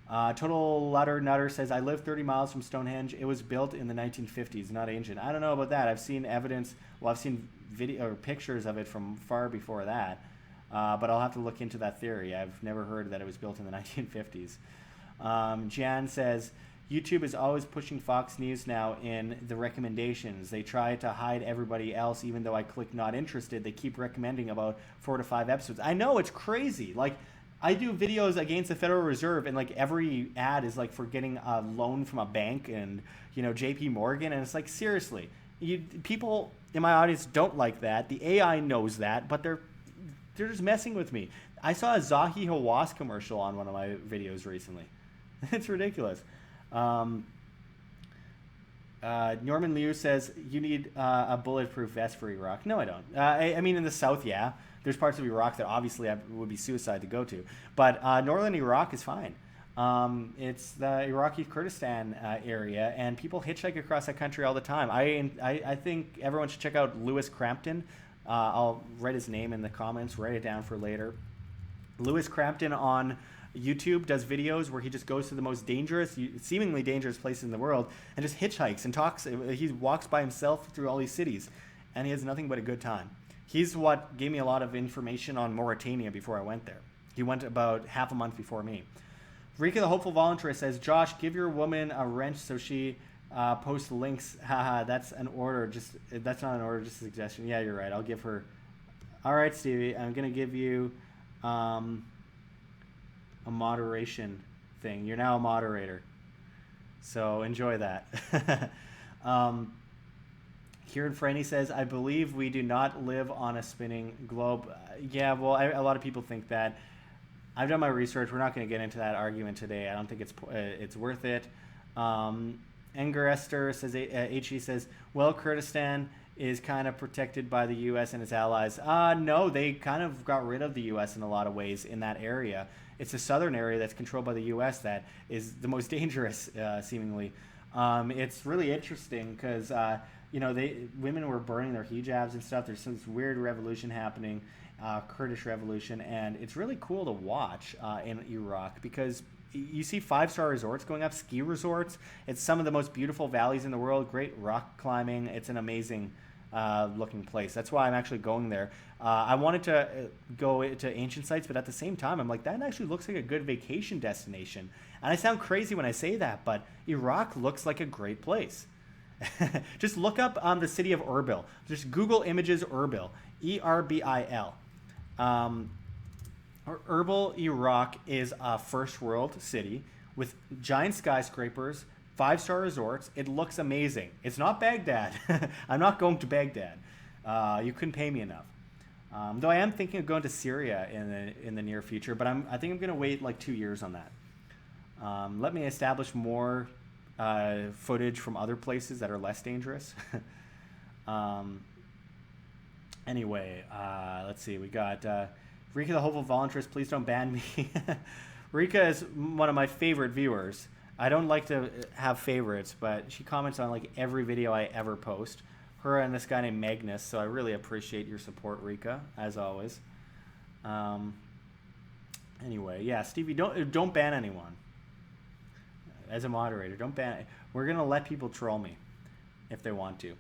Speaker 1: Total Nutter says, I live 30 miles from Stonehenge. It was built in the 1950s, not ancient. I don't know about that. I've seen evidence. Well, I've seen video or pictures of it from far before that. But I'll have to look into that theory. I've never heard that it was built in the 1950s. Jan says, YouTube is always pushing Fox News now in the recommendations. They try to hide everybody else, even though I click not interested. They keep recommending about 4 to 5 episodes. I know, it's crazy. Like, I do videos against the Federal Reserve, and like every ad is like for getting a loan from a bank and, you know, JP Morgan. And it's like, seriously, people in my audience don't like that. The AI knows that, but they're just messing with me. I saw a Zahi Hawass commercial on one of my videos recently. It's ridiculous. Norman Liu says, you need a bulletproof vest for Iraq. No, I don't. I mean, in the south, yeah. There's parts of Iraq that obviously would be suicide to go to. But northern Iraq is fine. It's the Iraqi Kurdistan area, and people hitchhike across that country all the time. I think everyone should check out Lewis Crampton. I'll write his name in the comments, write it down for later. Lewis Crampton on YouTube does videos where he just goes to the most dangerous, seemingly dangerous places in the world and just hitchhikes and talks. He walks by himself through all these cities, and he has nothing but a good time. He's what gave me a lot of information on Mauritania before I went there. He went about half a month before me. Rika the Hopeful Volunteer says, Josh, give your woman a wrench so she posts links. Haha, that's an order. That's not an order, just a suggestion. Yeah, you're right. I'll give her. All right, Stevie, I'm going to give you a moderation thing. You're now a moderator, so enjoy that. Kieran Franny says, I believe we do not live on a spinning globe. Yeah, well, a lot of people think that. I've done my research. We're not going to get into that argument today. I don't think it's worth it. Enger Esther says, HE says, well, Kurdistan is kind of protected by the U.S. and its allies. No, they kind of got rid of the U.S. in a lot of ways in that area. It's the southern area that's controlled by the U.S. that is the most dangerous, seemingly. It's really interesting because, women were burning their hijabs and stuff. There's this weird revolution happening, Kurdish revolution, and it's really cool to watch in Iraq because you see 5-star resorts going up, ski resorts. It's some of the most beautiful valleys in the world, great rock climbing. It's an amazing looking place. That's why I'm actually going there. I wanted to go to ancient sites, but at the same time, I'm like, that actually looks like a good vacation destination. And I sound crazy when I say that, but Iraq looks like a great place. Just look up the city of Erbil. Just Google images Erbil, E-R-B-I-L. Erbil, Iraq is a first world city with giant skyscrapers, 5-star resorts. It looks amazing. It's not Baghdad. I'm not going to Baghdad. You couldn't pay me enough. Though I am thinking of going to Syria in the near future, but I think I'm going to wait like 2 years on that. Let me establish more footage from other places that are less dangerous. Anyway, let's see. We got Rika the Hopeful Volunteer. Please don't ban me. Rika is one of my favorite viewers. I don't like to have favorites, but she comments on like every video I ever post. Her and this guy named Magnus, so I really appreciate your support, Rika, as always. Anyway, yeah, Stevie, don't ban anyone. As a moderator, don't ban it. We're gonna let people troll me if they want to.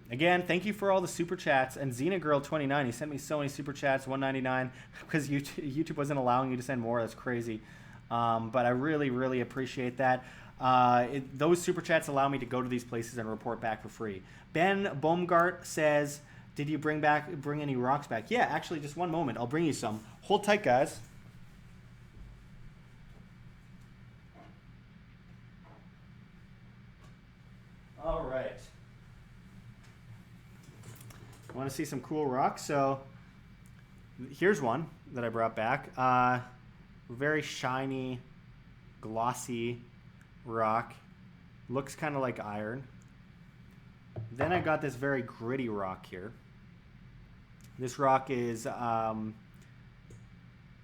Speaker 1: Again, thank you for all the super chats. And XenaGirl29, he sent me so many super chats, $1.99, because YouTube wasn't allowing you to send more. That's crazy. But I really, really appreciate that. Those super chats allow me to go to these places and report back for free. Ben Baumgart says, did you bring any rocks back? Yeah, actually, just one moment. I'll bring you some. Hold tight, guys. All right. Want to see some cool rocks? So Here's one that I brought back. Very shiny, glossy rock. Looks kind of like iron. Then I got this very gritty rock here. This rock is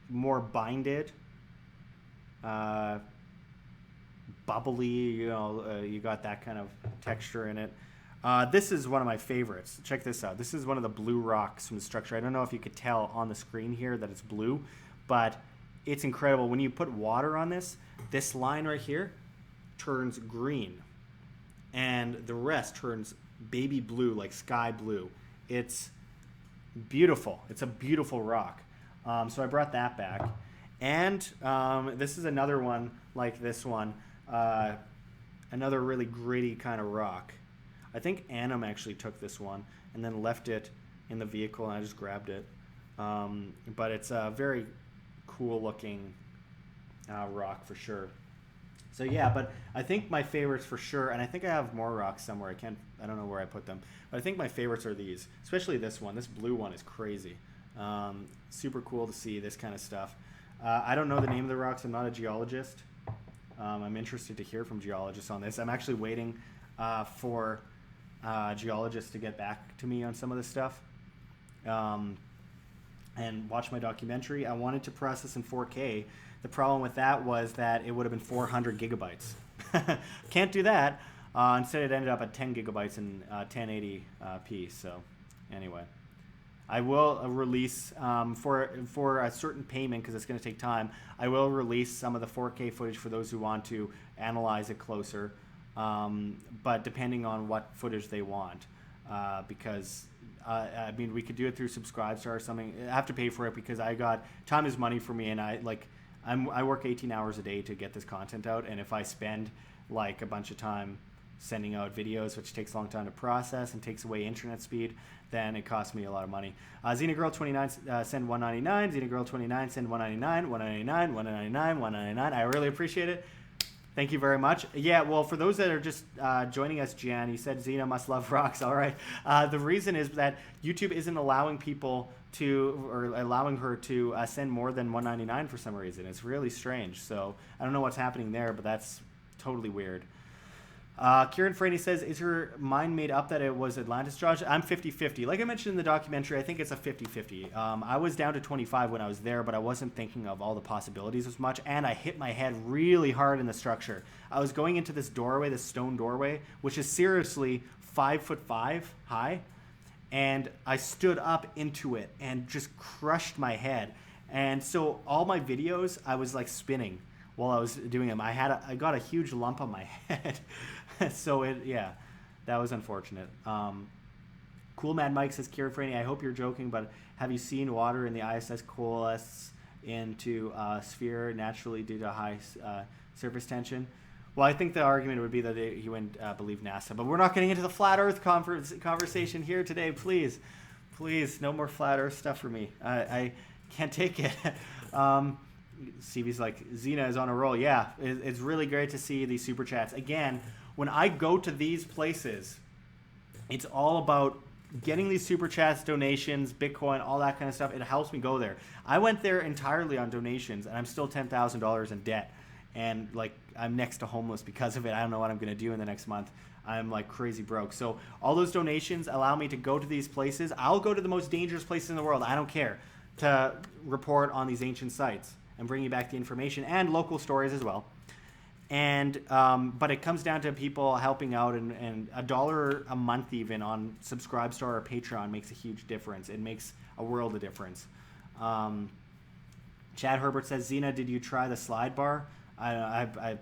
Speaker 1: more binded, bubbly. You got that kind of texture in it. This is one of my favorites. Check this out. This is one of the blue rocks from the structure. I don't know if you could tell on the screen here that it's blue, but it's incredible. When you put water on this line right here turns green, and the rest turns baby blue, like sky blue. It's beautiful. It's a beautiful rock. So I brought that back. And this is another one like this one. Another really gritty kind of rock. I think Annam actually took this one and then left it in the vehicle, and I just grabbed it. But it's a very cool looking rock for sure. So yeah, but I think my favorites for sure, and I think I have more rocks somewhere. I don't know where I put them, but I think my favorites are these, especially this one. This blue one is crazy. Super cool to see this kind of stuff. I don't know the name of the rocks. I'm not a geologist. I'm interested to hear from geologists on this. I'm actually waiting for geologists to get back to me on some of this stuff and watch my documentary. I wanted to process in 4K. The problem with that was that it would have been 400 gigabytes. Can't do that. Instead, it ended up at 10 gigabytes in 1080p. So anyway, I will release for a certain payment, because it's going to take time. I will release some of the 4K footage for those who want to analyze it closer. But depending on what footage they want, because I mean, we could do it through Subscribestar or something. I have to pay for it because time is money for me, and I work 18 hours a day to get this content out, and if I spend like a bunch of time sending out videos, which takes a long time to process and takes away internet speed, then it costs me a lot of money. XenaGirl29 send $1.99. XenaGirl29 send $1.99. $1.99. $1.99. $1.99. I really appreciate it. Thank you very much. Yeah, well, for those that are just joining us, Jan, you said Xena must love rocks. All right. The reason is that YouTube isn't allowing people or allowing her to send more than $1.99 for some reason. It's really strange. So I don't know what's happening there, but that's totally weird. Kieran Franey says, is your mind made up that it was Atlantis, Josh? I'm 50-50. Like I mentioned in the documentary, I think it's a 50-50. I was down to 25 when I was there, but I wasn't thinking of all the possibilities as much, and I hit my head really hard in the structure. I was going into this doorway, this stone doorway, which is seriously 5'5" high, and I stood up into it and just crushed my head. And so all my videos, I was like spinning while I was doing them. I got a huge lump on my head. So that was unfortunate. Cool Mad Mike says, Kieran Franey, I hope you're joking, but have you seen water in the ISS coalesce into a sphere naturally due to high surface tension? Well, I think the argument would be that he wouldn't believe NASA, but we're not getting into the flat Earth conversation here today. Please, no more flat Earth stuff for me. I can't take it. Stevie's like, Xena is on a roll. Yeah, it's really great to see these super chats. Again, when I go to these places, it's all about getting these super chats, donations, Bitcoin, all that kind of stuff. It helps me go there. I went there entirely on donations, and I'm still $10,000 in debt. And like, I'm next to homeless because of it. I don't know what I'm going to do in the next month. I'm like crazy broke. So all those donations allow me to go to these places. I'll go to the most dangerous places in the world. I don't care, to report on these ancient sites and bring you back the information and local stories as well. And but it comes down to people helping out, and $1 a month even on Subscribestar or Patreon makes a huge difference. It makes a world of difference. Chad Herbert says, Xena, did you try the slide bar? I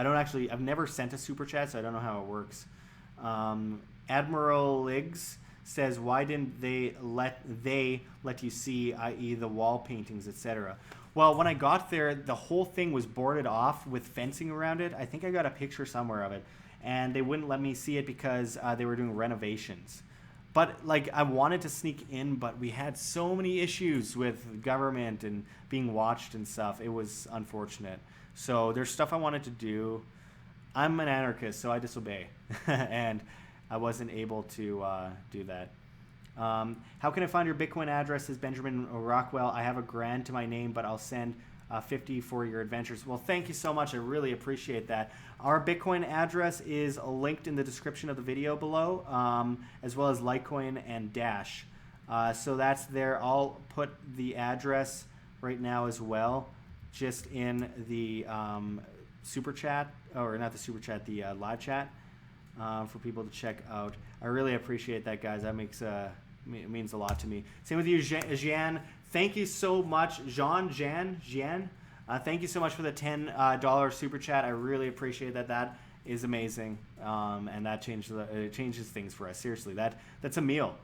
Speaker 1: don't actually. I've never sent a super chat, so I don't know how it works. Admiral Liggs says, why didn't they let you see, i.e. the wall paintings, etc.? Well, when I got there, the whole thing was boarded off with fencing around it. I think I got a picture somewhere of it, and they wouldn't let me see it because they were doing renovations. But like, I wanted to sneak in, but we had so many issues with government and being watched and stuff. It was unfortunate. So there's stuff I wanted to do. I'm an anarchist, so I disobey, and I wasn't able to do that. How can I find your Bitcoin address? Is Benjamin Rockwell. I have a grand to my name, but I'll send 50 for your adventures. Well, thank you so much. I really appreciate that. Our Bitcoin address is linked in the description of the video below, as well as Litecoin and Dash. So that's there. I'll put the address right now as well, just in the super chat, or not the super chat, the live chat, for people to check out. I really appreciate that, guys. That makes it means a lot to me. Same with you, Jian. Thank you so much, Jian. Thank you so much for the $10 super chat. I really appreciate that. That is amazing, and that changes things for us. Seriously, that's a meal.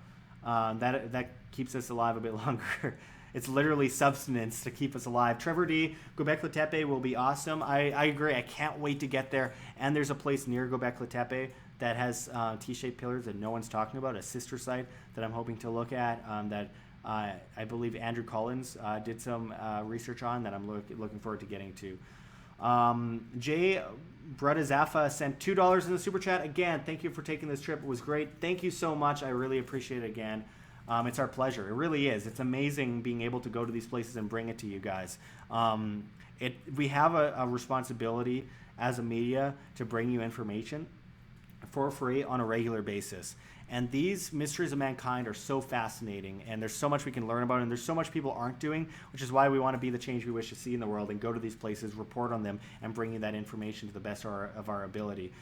Speaker 1: That keeps us alive a bit longer. It's literally substance to keep us alive. Trevor D, Göbekli Tepe will be awesome. I agree. I can't wait to get there. And there's a place near Göbekli Tepe that has T-shaped pillars that no one's talking about, a sister site that I'm hoping to look at, that I believe Andrew Collins did some research on, that I'm looking forward to getting to. Jay Bradazafa sent $2 in the super chat. Again, thank you for taking this trip. It was great. Thank you so much. I really appreciate it again. It's our pleasure. It really is. It's amazing being able to go to these places and bring it to you guys. We have a responsibility as a media to bring you information for free on a regular basis. And these mysteries of mankind are so fascinating, and there's so much we can learn about, and there's so much people aren't doing, which is why we want to be the change we wish to see in the world and go to these places, report on them, and bring you that information to the best of our ability.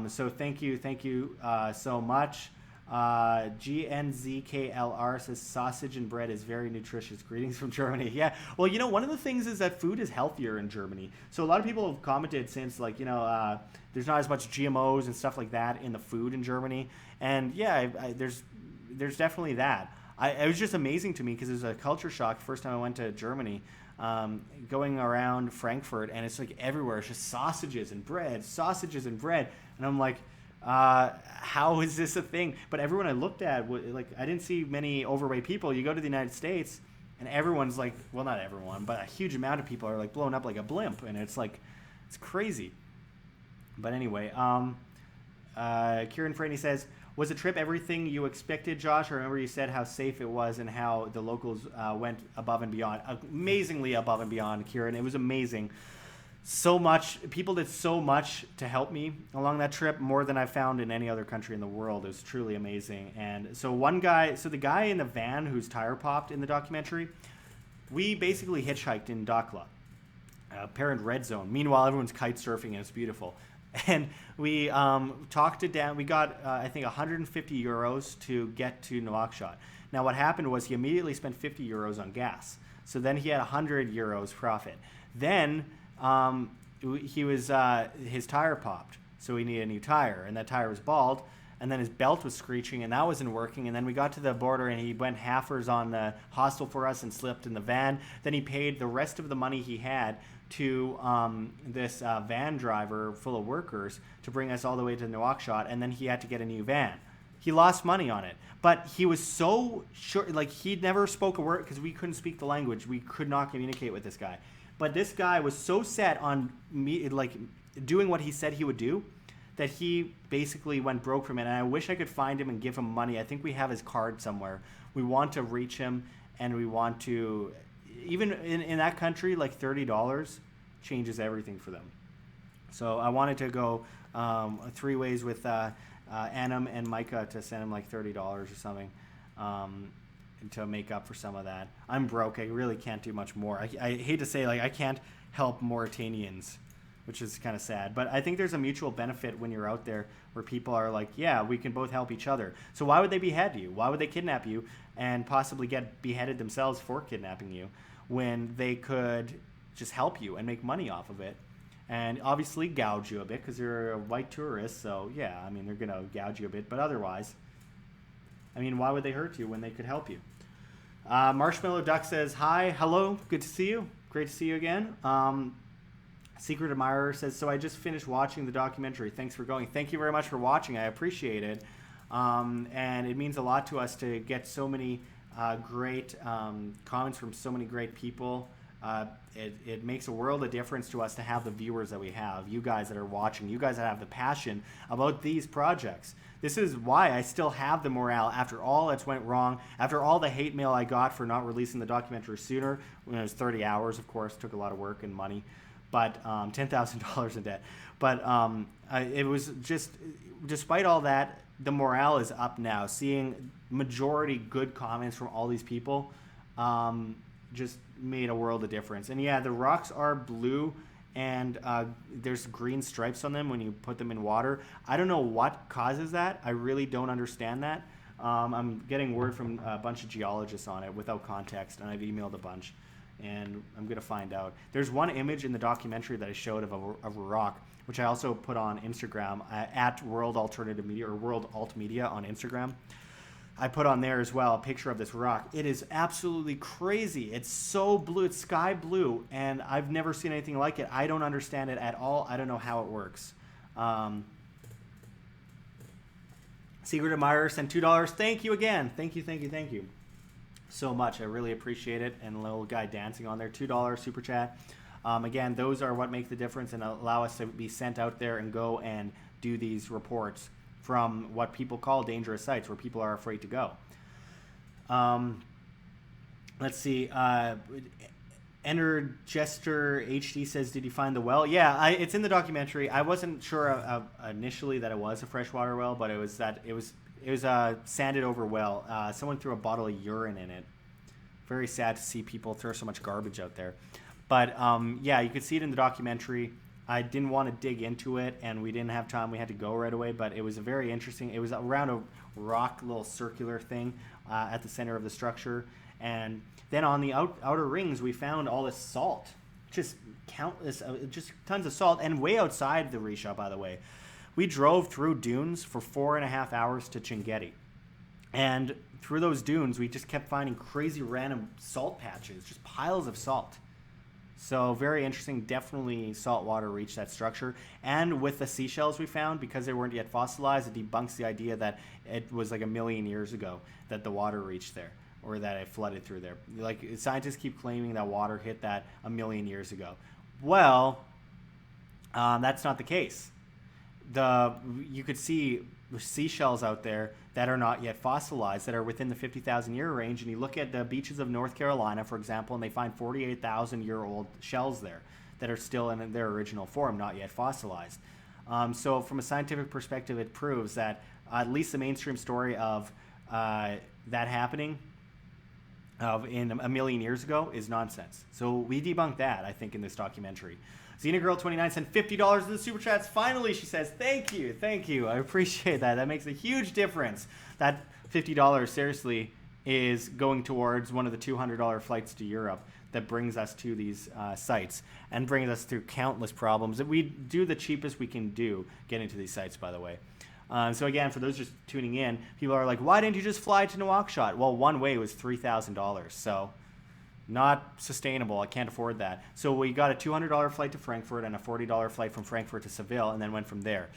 Speaker 1: So thank you so much. GNZKLR says sausage and bread is very nutritious. Greetings from Germany. Yeah. Well, one of the things is that food is healthier in Germany. So a lot of people have commented since, like, there's not as much GMOs and stuff like that in the food in Germany. And yeah, there's definitely that. It was just amazing to me because it was a culture shock the first time I went to Germany, going around Frankfurt, and it's like everywhere. It's just sausages and bread. And I'm like, how is this a thing? But everyone I looked at, I didn't see many overweight people. You go to the United States, and everyone's like, well, not everyone, but a huge amount of people are like blown up like a blimp, and it's like, it's crazy. But anyway, Kieran Franny says, was the trip everything you expected, Josh? I remember you said how safe it was and how the locals went above and beyond, amazingly above and beyond, Kieran. It was amazing. So much, people did so much to help me along that trip, more than I've found in any other country in the world. It was truly amazing. And so the guy in the van whose tire popped in the documentary, we basically hitchhiked in Dakhla, parent red zone. Meanwhile, everyone's kite surfing and it's beautiful. And we talked it down. We got, I think, 150 euros to get to Nouakchott. Now, what happened was he immediately spent 50 euros on gas. So then he had 100 euros profit. Then his tire popped, so he needed a new tire, and that tire was bald, and then his belt was screeching, and that wasn't working. And then we got to the border, and he went halfers on the hostel for us and slept in the van. Then he paid the rest of the money he had to this van driver full of workers to bring us all the way to Nouakchott, and then he had to get a new van. He lost money on it, but he was so sure, like, he never spoke a word because we couldn't speak the language. We could not communicate with this guy. But this guy was so set on me, like, doing what he said he would do, that he basically went broke from it. And I wish I could find him and give him money. I think we have his card somewhere. We want to reach him, and we want to, even in that country, like $30 changes everything for them. So I wanted to go 3 ways with Anam and Micah to send him like $30 or something. To make up for some of that. I'm broke. I really can't do much more. I hate to say, like, I can't help Mauritanians, which is kind of sad. But I think there's a mutual benefit when you're out there where people are like, yeah, we can both help each other. So why would they behead you? Why would they kidnap you and possibly get beheaded themselves for kidnapping you when they could just help you and make money off of it? And obviously gouge you a bit because you're a white tourist. So yeah, I mean, they're going to gouge you a bit. But otherwise, I mean, why would they hurt you when they could help you? Marshmallow Duck says, hi, hello, good to see you. Great to see you again. Secret Admirer says, so I just finished watching the documentary. Thanks for going. Thank you very much for watching. I appreciate it. And it means a lot to us to get so many great comments from so many great people It makes a world of difference to us to have the viewers that we have, you guys that are watching, you guys that have the passion about these projects. This is why I still have the morale after all that's went wrong, after all the hate mail I got for not releasing the documentary sooner, when it was 30 hours, of course, took a lot of work and money, but $10,000 in debt. But it was just, despite all that, the morale is up now. Seeing majority good comments from all these people just made a world of difference. And yeah, the rocks are blue, and there's green stripes on them when you put them in water. I don't know what causes that. I really don't understand that. I'm getting word from a bunch of geologists on it without context, and I've emailed a bunch, and I'm going to find out. There's one image in the documentary that I showed of a rock, which I also put on Instagram, at World Alternative Media, or World Alt Media on Instagram. I put on there as well a picture of this rock. It is absolutely crazy. It's so blue. It's sky blue, and I've never seen anything like it. I don't understand it at all. I don't know how it works. Secret Admirer sent $2. Thank you again. Thank you so much. I really appreciate it. And a little guy dancing on there. $2 super chat. Again, those are what make the difference and allow us to be sent out there and go and do these reports from what people call dangerous sites, where people are afraid to go. Let's see. Enter Jester HD says, "Did you find the well?" Yeah, it's in the documentary. I wasn't sure initially that it was a freshwater well, but it was a sanded over well. Someone threw a bottle of urine in it. Very sad to see people throw so much garbage out there. But yeah, you could see it in the documentary. I didn't want to dig into it, and we didn't have time. We had to go right away, but it was a very interesting. It was around a rock, little circular thing at the center of the structure. And then on the outer rings, we found all this salt, just countless, just tons of salt. And way outside the Richat, by the way, we drove through dunes for 4.5 hours to Chinguetti. And through those dunes, we just kept finding crazy random salt patches, just piles of salt. So very interesting. Definitely salt water reached that structure. And with the seashells we found, because they weren't yet fossilized, it debunks the idea that it was like 1 million years ago that the water reached there, or that it flooded through there. Like, scientists keep claiming that water hit that 1 million years ago. Well, that's not the case. You could see seashells out there that are not yet fossilized, that are within the 50,000 year range. And you look at the beaches of North Carolina, for example, and they find 48,000 year old shells there that are still in their original form, not yet fossilized. So from a scientific perspective, it proves that at least the mainstream story of that happening in 1 million years ago is nonsense. So we debunked that, I think, in this documentary. XenaGirl29 sent $50 in the super chats. Finally, she says, thank you. I appreciate that. That makes a huge difference. That $50, seriously, is going towards one of the $200 flights to Europe that brings us to these sites and brings us through countless problems. That we do the cheapest we can do getting to these sites, by the way. So again, for those just tuning in, people are like, why didn't you just fly to Nouakchott? Well, one way was $3,000, so not sustainable. I can't afford that. So we got a $200 flight to Frankfurt and a $40 flight from Frankfurt to Seville, and then went from there.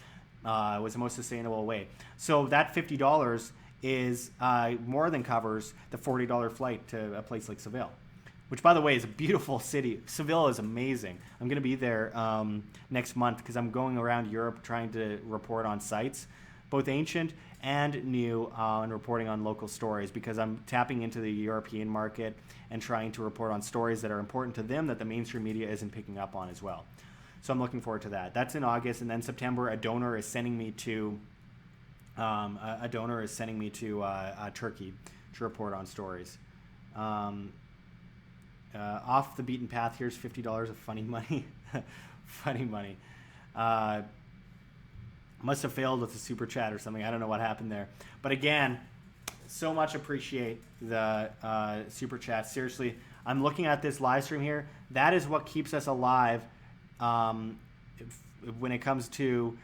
Speaker 1: It was the most sustainable way. So that $50 is more than covers the $40 flight to a place like Seville, which, by the way, is a beautiful city. Seville is amazing. I'm going to be there next month because I'm going around Europe trying to report on sites, both ancient and new, and reporting on local stories, because I'm tapping into the European market and trying to report on stories that are important to them that the mainstream media isn't picking up on as well. So I'm looking forward to that. That's in August, and then September, a donor is sending me to Turkey to report on stories. Off the beaten path, here's $50 of funny money. Funny money. Must have failed with the super chat or something. I don't know what happened there. But again, so much appreciate the super chat. Seriously, I'm looking at this live stream here. That is what keeps us alive when it comes to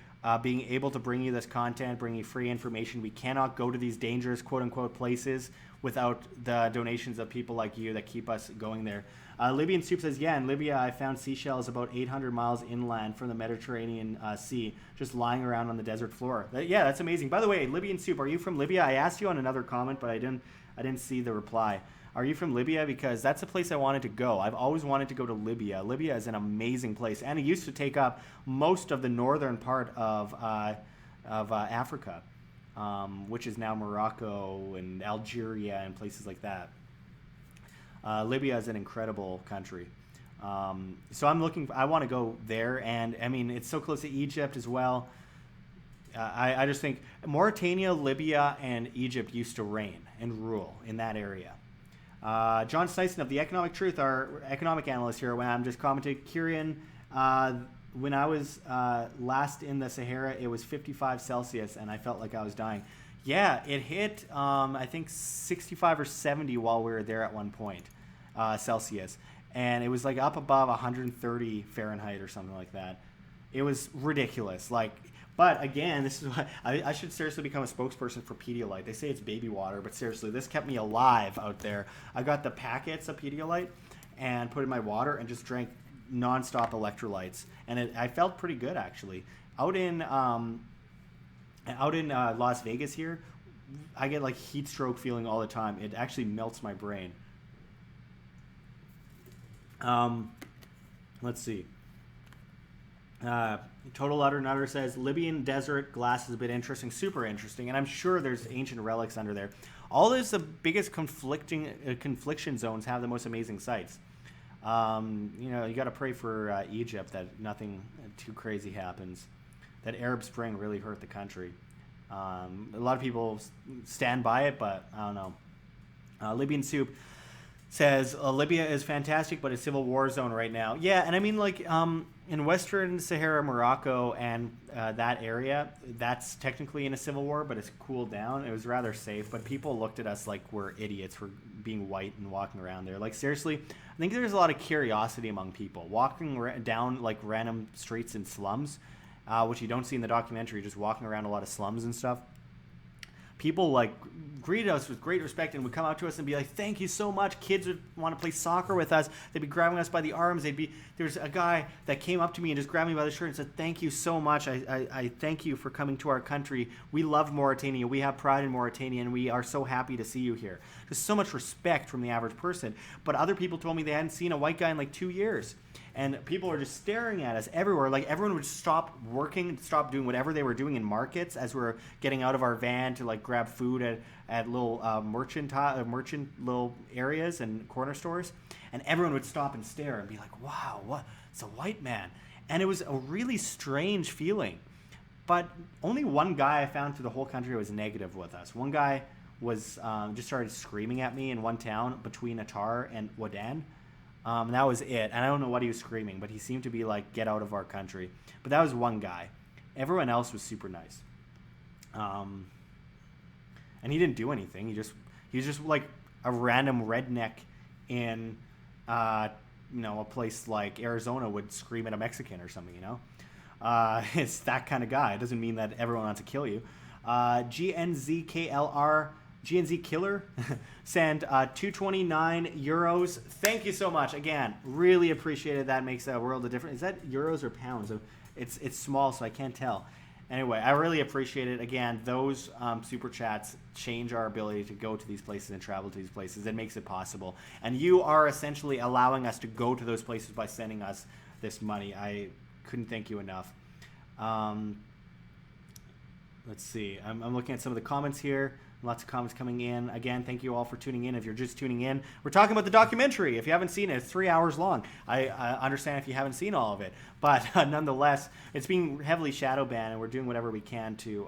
Speaker 1: being able to bring you this content, bring you free information. We cannot go to these dangerous, quote-unquote, places without the donations of people like you that keep us going there. Libyan Soup says, yeah, in Libya I found seashells about 800 miles inland from the Mediterranean Sea, just lying around on the desert floor. Yeah, that's amazing. By the way, Libyan Soup, are you from Libya? I asked you on another comment, but I didn't see the reply. Are you from Libya? Because that's a place I wanted to go. I've always wanted to go to Libya. Libya is an amazing place, and it used to take up most of the northern part of Africa, which is now Morocco and Algeria and places like that. Libya is an incredible country. So I want to go there, and I mean, it's so close to Egypt as well. I just think Mauritania, Libya, and Egypt used to reign and rule in that area. John Snyson of The Economic Truth, our economic analyst here, when I'm just commenting, Kieran, when I was last in the Sahara, it was 55 Celsius, and I felt like I was dying. Yeah, it hit, I think, 65 or 70 while we were there at one point, Celsius. And it was like up above 130 Fahrenheit or something like that. It was ridiculous. But again, this is why I should seriously become a spokesperson for Pedialyte. They say it's baby water, but seriously, this kept me alive out there. I got the packets of Pedialyte and put in my water and just drank nonstop electrolytes, and I felt pretty good actually. Out in Las Vegas here, I get like heat stroke feeling all the time. It actually melts my brain. Let's see. Total Utter Nutter says Libyan desert glass is a bit interesting, super interesting, and I'm sure there's ancient relics under there. All those the biggest confliction zones have the most amazing sites. You got to pray for Egypt that nothing too crazy happens. That Arab Spring really hurt the country. A lot of people stand by it, but I don't know. Libyan Soup says Libya is fantastic, but a civil war zone right now. Yeah, and I mean, in Western Sahara, Morocco, and that area, that's technically in a civil war, but it's cooled down. It was rather safe, but people looked at us like we're idiots for being white and walking around there. Like, seriously, I think there's a lot of curiosity among people. Walking down, like, random streets and slums, which you don't see in the documentary, just walking around a lot of slums and stuff. People like greeted us with great respect and would come out to us and be like, "Thank you so much." Kids would want to play soccer with us. They'd be grabbing us by the arms. There's a guy that came up to me and just grabbed me by the shirt and said, "Thank you so much. I thank you for coming to our country. We love Mauritania. We have pride in Mauritania, and we are so happy to see you here." Just so much respect from the average person. But other people told me they hadn't seen a white guy in like 2 years. And people are just staring at us everywhere. Like, everyone would stop working, stop doing whatever they were doing in markets as we're getting out of our van to like grab food at little merchant little areas and corner stores. And everyone would stop and stare and be like, "Wow, what? It's a white man." And it was a really strange feeling. But only one guy I found through the whole country was negative with us. One guy was just started screaming at me in one town between Attar and Wadan. That was it. And I don't know what he was screaming, but he seemed to be like, "Get out of our country." But that was one guy. Everyone else was super nice. And he didn't do anything. He was just like a random redneck in, a place like Arizona would scream at a Mexican or something, It's that kind of guy. It doesn't mean that everyone wants to kill you. GNZ Killer sent 229 euros. Thank you so much. Again, really appreciate it. That makes a world of difference. Is that euros or pounds? It's small, so I can't tell. Anyway, I really appreciate it. Again, those super chats change our ability to go to these places and travel to these places. It makes it possible. And you are essentially allowing us to go to those places by sending us this money. I couldn't thank you enough. Let's see. I'm looking at some of the comments here. Lots of comments coming in. Again, thank you all for tuning in. If you're just tuning in, we're talking about the documentary. If you haven't seen it, it's 3 hours long. I understand if you haven't seen all of it. But nonetheless, it's being heavily shadow banned, and we're doing whatever we can to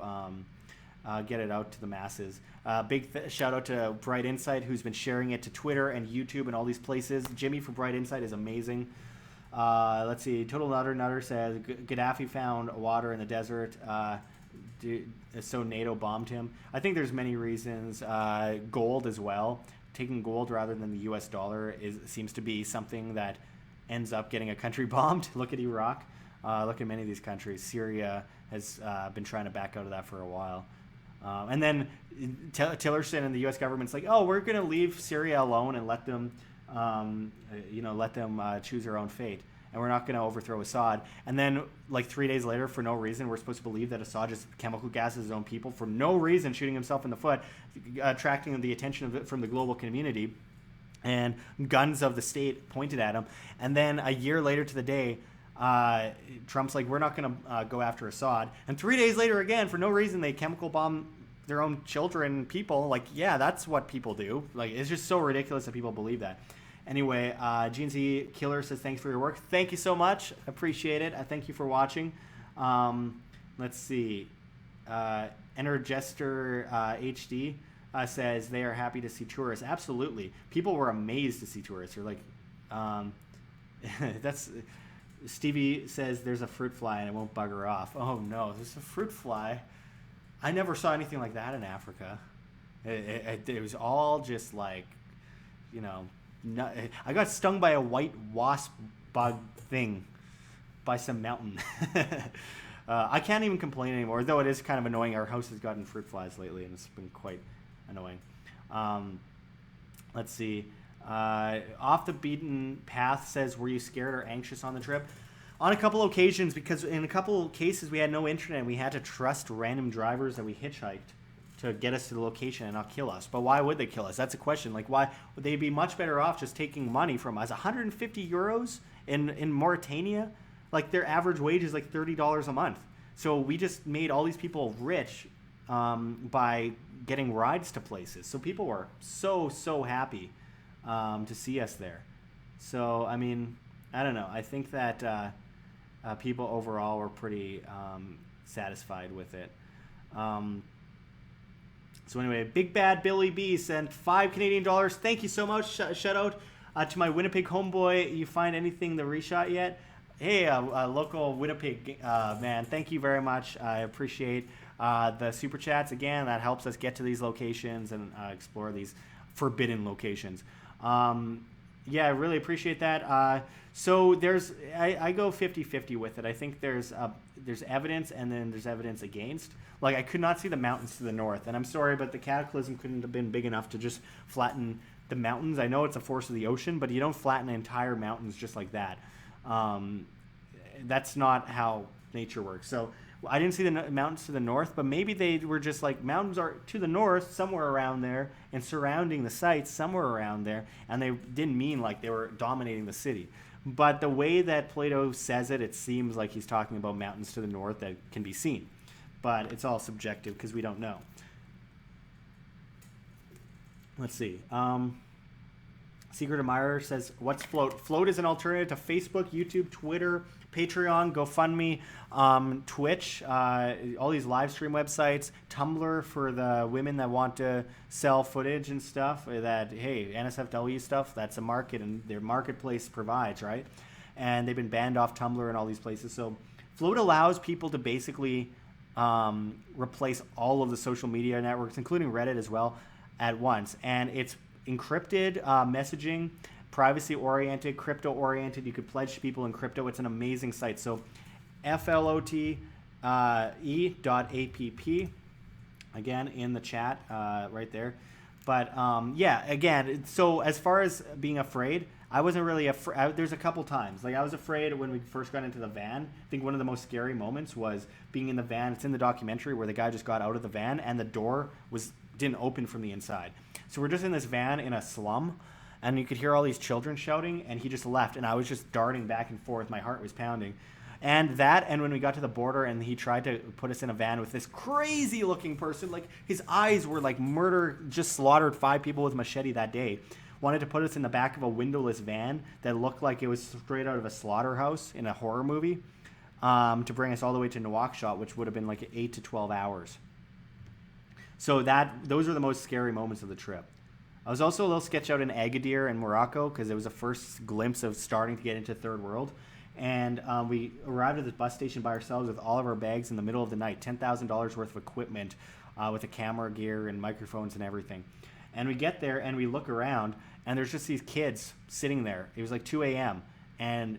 Speaker 1: get it out to the masses. Big shout out to Bright Insight, who's been sharing it to Twitter and YouTube and all these places. Jimmy from Bright Insight is amazing. Let's see. Total Nutter says, Gaddafi found water in the desert. So NATO bombed him. I think there's many reasons. Gold as well. Taking gold rather than the US dollar seems to be something that ends up getting a country bombed. Look at Iraq. Look at many of these countries. Syria has been trying to back out of that for a while. And then Tillerson and the US government's like, "Oh, we're going to leave Syria alone and let them choose their own fate. And we're not going to overthrow Assad." And then, like 3 days later, for no reason, we're supposed to believe that Assad just chemical gases his own people for no reason, shooting himself in the foot, attracting the attention from the global community. and guns of the state pointed at him. And then a year later to the day, Trump's like, we're not going to go after Assad. And 3 days later, again, for no reason, they chemical bomb their own children, people. Like, yeah, that's what people do. Like, it's just so ridiculous that people believe that. Anyway, GNC Killer says, thanks for your work. Thank you so much. Appreciate it. I thank you for watching. Let's see. Energester HD says they are happy to see tourists. Absolutely. People were amazed to see tourists. They're like, that's... Stevie says there's a fruit fly and it won't bugger off. Oh, no. There's a fruit fly. I never saw anything like that in Africa. It was all just like, you know... I got stung by a white wasp bug thing by some mountain. I can't even complain anymore, though it is kind of annoying. Our house has gotten fruit flies lately, and it's been quite annoying. Let's see. Off the Beaten Path says, were you scared or anxious on the trip? On a couple occasions, because in a couple cases we had no internet. We had to trust random drivers that we hitchhiked to get us to the location and not kill us. But why would they kill us? That's a question. Like, why would they be much better off just taking money from us? 150 euros in Mauritania? Like, their average wage is like $30 a month. So we just made all these people rich by getting rides to places. So people were so happy to see us there. So, I mean, I don't know. I think that people overall were pretty satisfied with it. So anyway, Big Bad Billy B sent $5 Canadian. Thank you so much. Shout out to my Winnipeg homeboy. You find anything the Richat yet? Hey, local Winnipeg man, thank you very much. I appreciate the super chats. Again, that helps us get to these locations and explore these forbidden locations. Yeah, I really appreciate that. So I go 50-50 with it. I think there's evidence and then there's evidence against. Like, I could not see the mountains to the north, and I'm sorry, but the cataclysm couldn't have been big enough to just flatten the mountains. I know it's a force of the ocean, but you don't flatten entire mountains just like that. That's not how nature works. So I didn't see the mountains to the north, but maybe they were just like, mountains are to the north, somewhere around there, and surrounding the sites somewhere around there, and they didn't mean like they were dominating the city. But the way that Plato says it, it seems like he's talking about mountains to the north that can be seen. But it's all subjective because we don't know. Let's see. Secret Admirer says, what's Float? Float is an alternative to Facebook, YouTube, Twitter, Patreon, GoFundMe, Twitch, all these live stream websites, Tumblr for the women that want to sell footage and stuff. That, hey, NSFW stuff, that's a market and their marketplace provides, right? And they've been banned off Tumblr and all these places. So Float allows people to basically replace all of the social media networks, including Reddit as well, at once. And it's encrypted messaging, privacy-oriented, crypto-oriented. You could pledge to people in crypto. It's an amazing site. So flote.app, again, in the chat right there. But, yeah, again, so as far as being afraid, I wasn't really afraid. There's a couple times. Like, I was afraid when we first got into the van. I think one of the most scary moments was being in the van. It's in the documentary where the guy just got out of the van and the door didn't open from the inside. So we're just in this van in a slum, and you could hear all these children shouting, and he just left, and I was just darting back and forth. My heart was pounding. And when we got to the border and he tried to put us in a van with this crazy looking person, like his eyes were like murder, just slaughtered 5 people with a machete that day, wanted to put us in the back of a windowless van that looked like it was straight out of a slaughterhouse in a horror movie, to bring us all the way to Nouakchott, which would have been like 8 to 12 hours. So those are the most scary moments of the trip. I was also a little sketched out in Agadir in Morocco because it was the first glimpse of starting to get into third world. And we arrived at the bus station by ourselves with all of our bags in the middle of the night, $10,000 worth of equipment with a camera gear and microphones and everything. And we get there and we look around and there's just these kids sitting there. It was like 2 a.m. and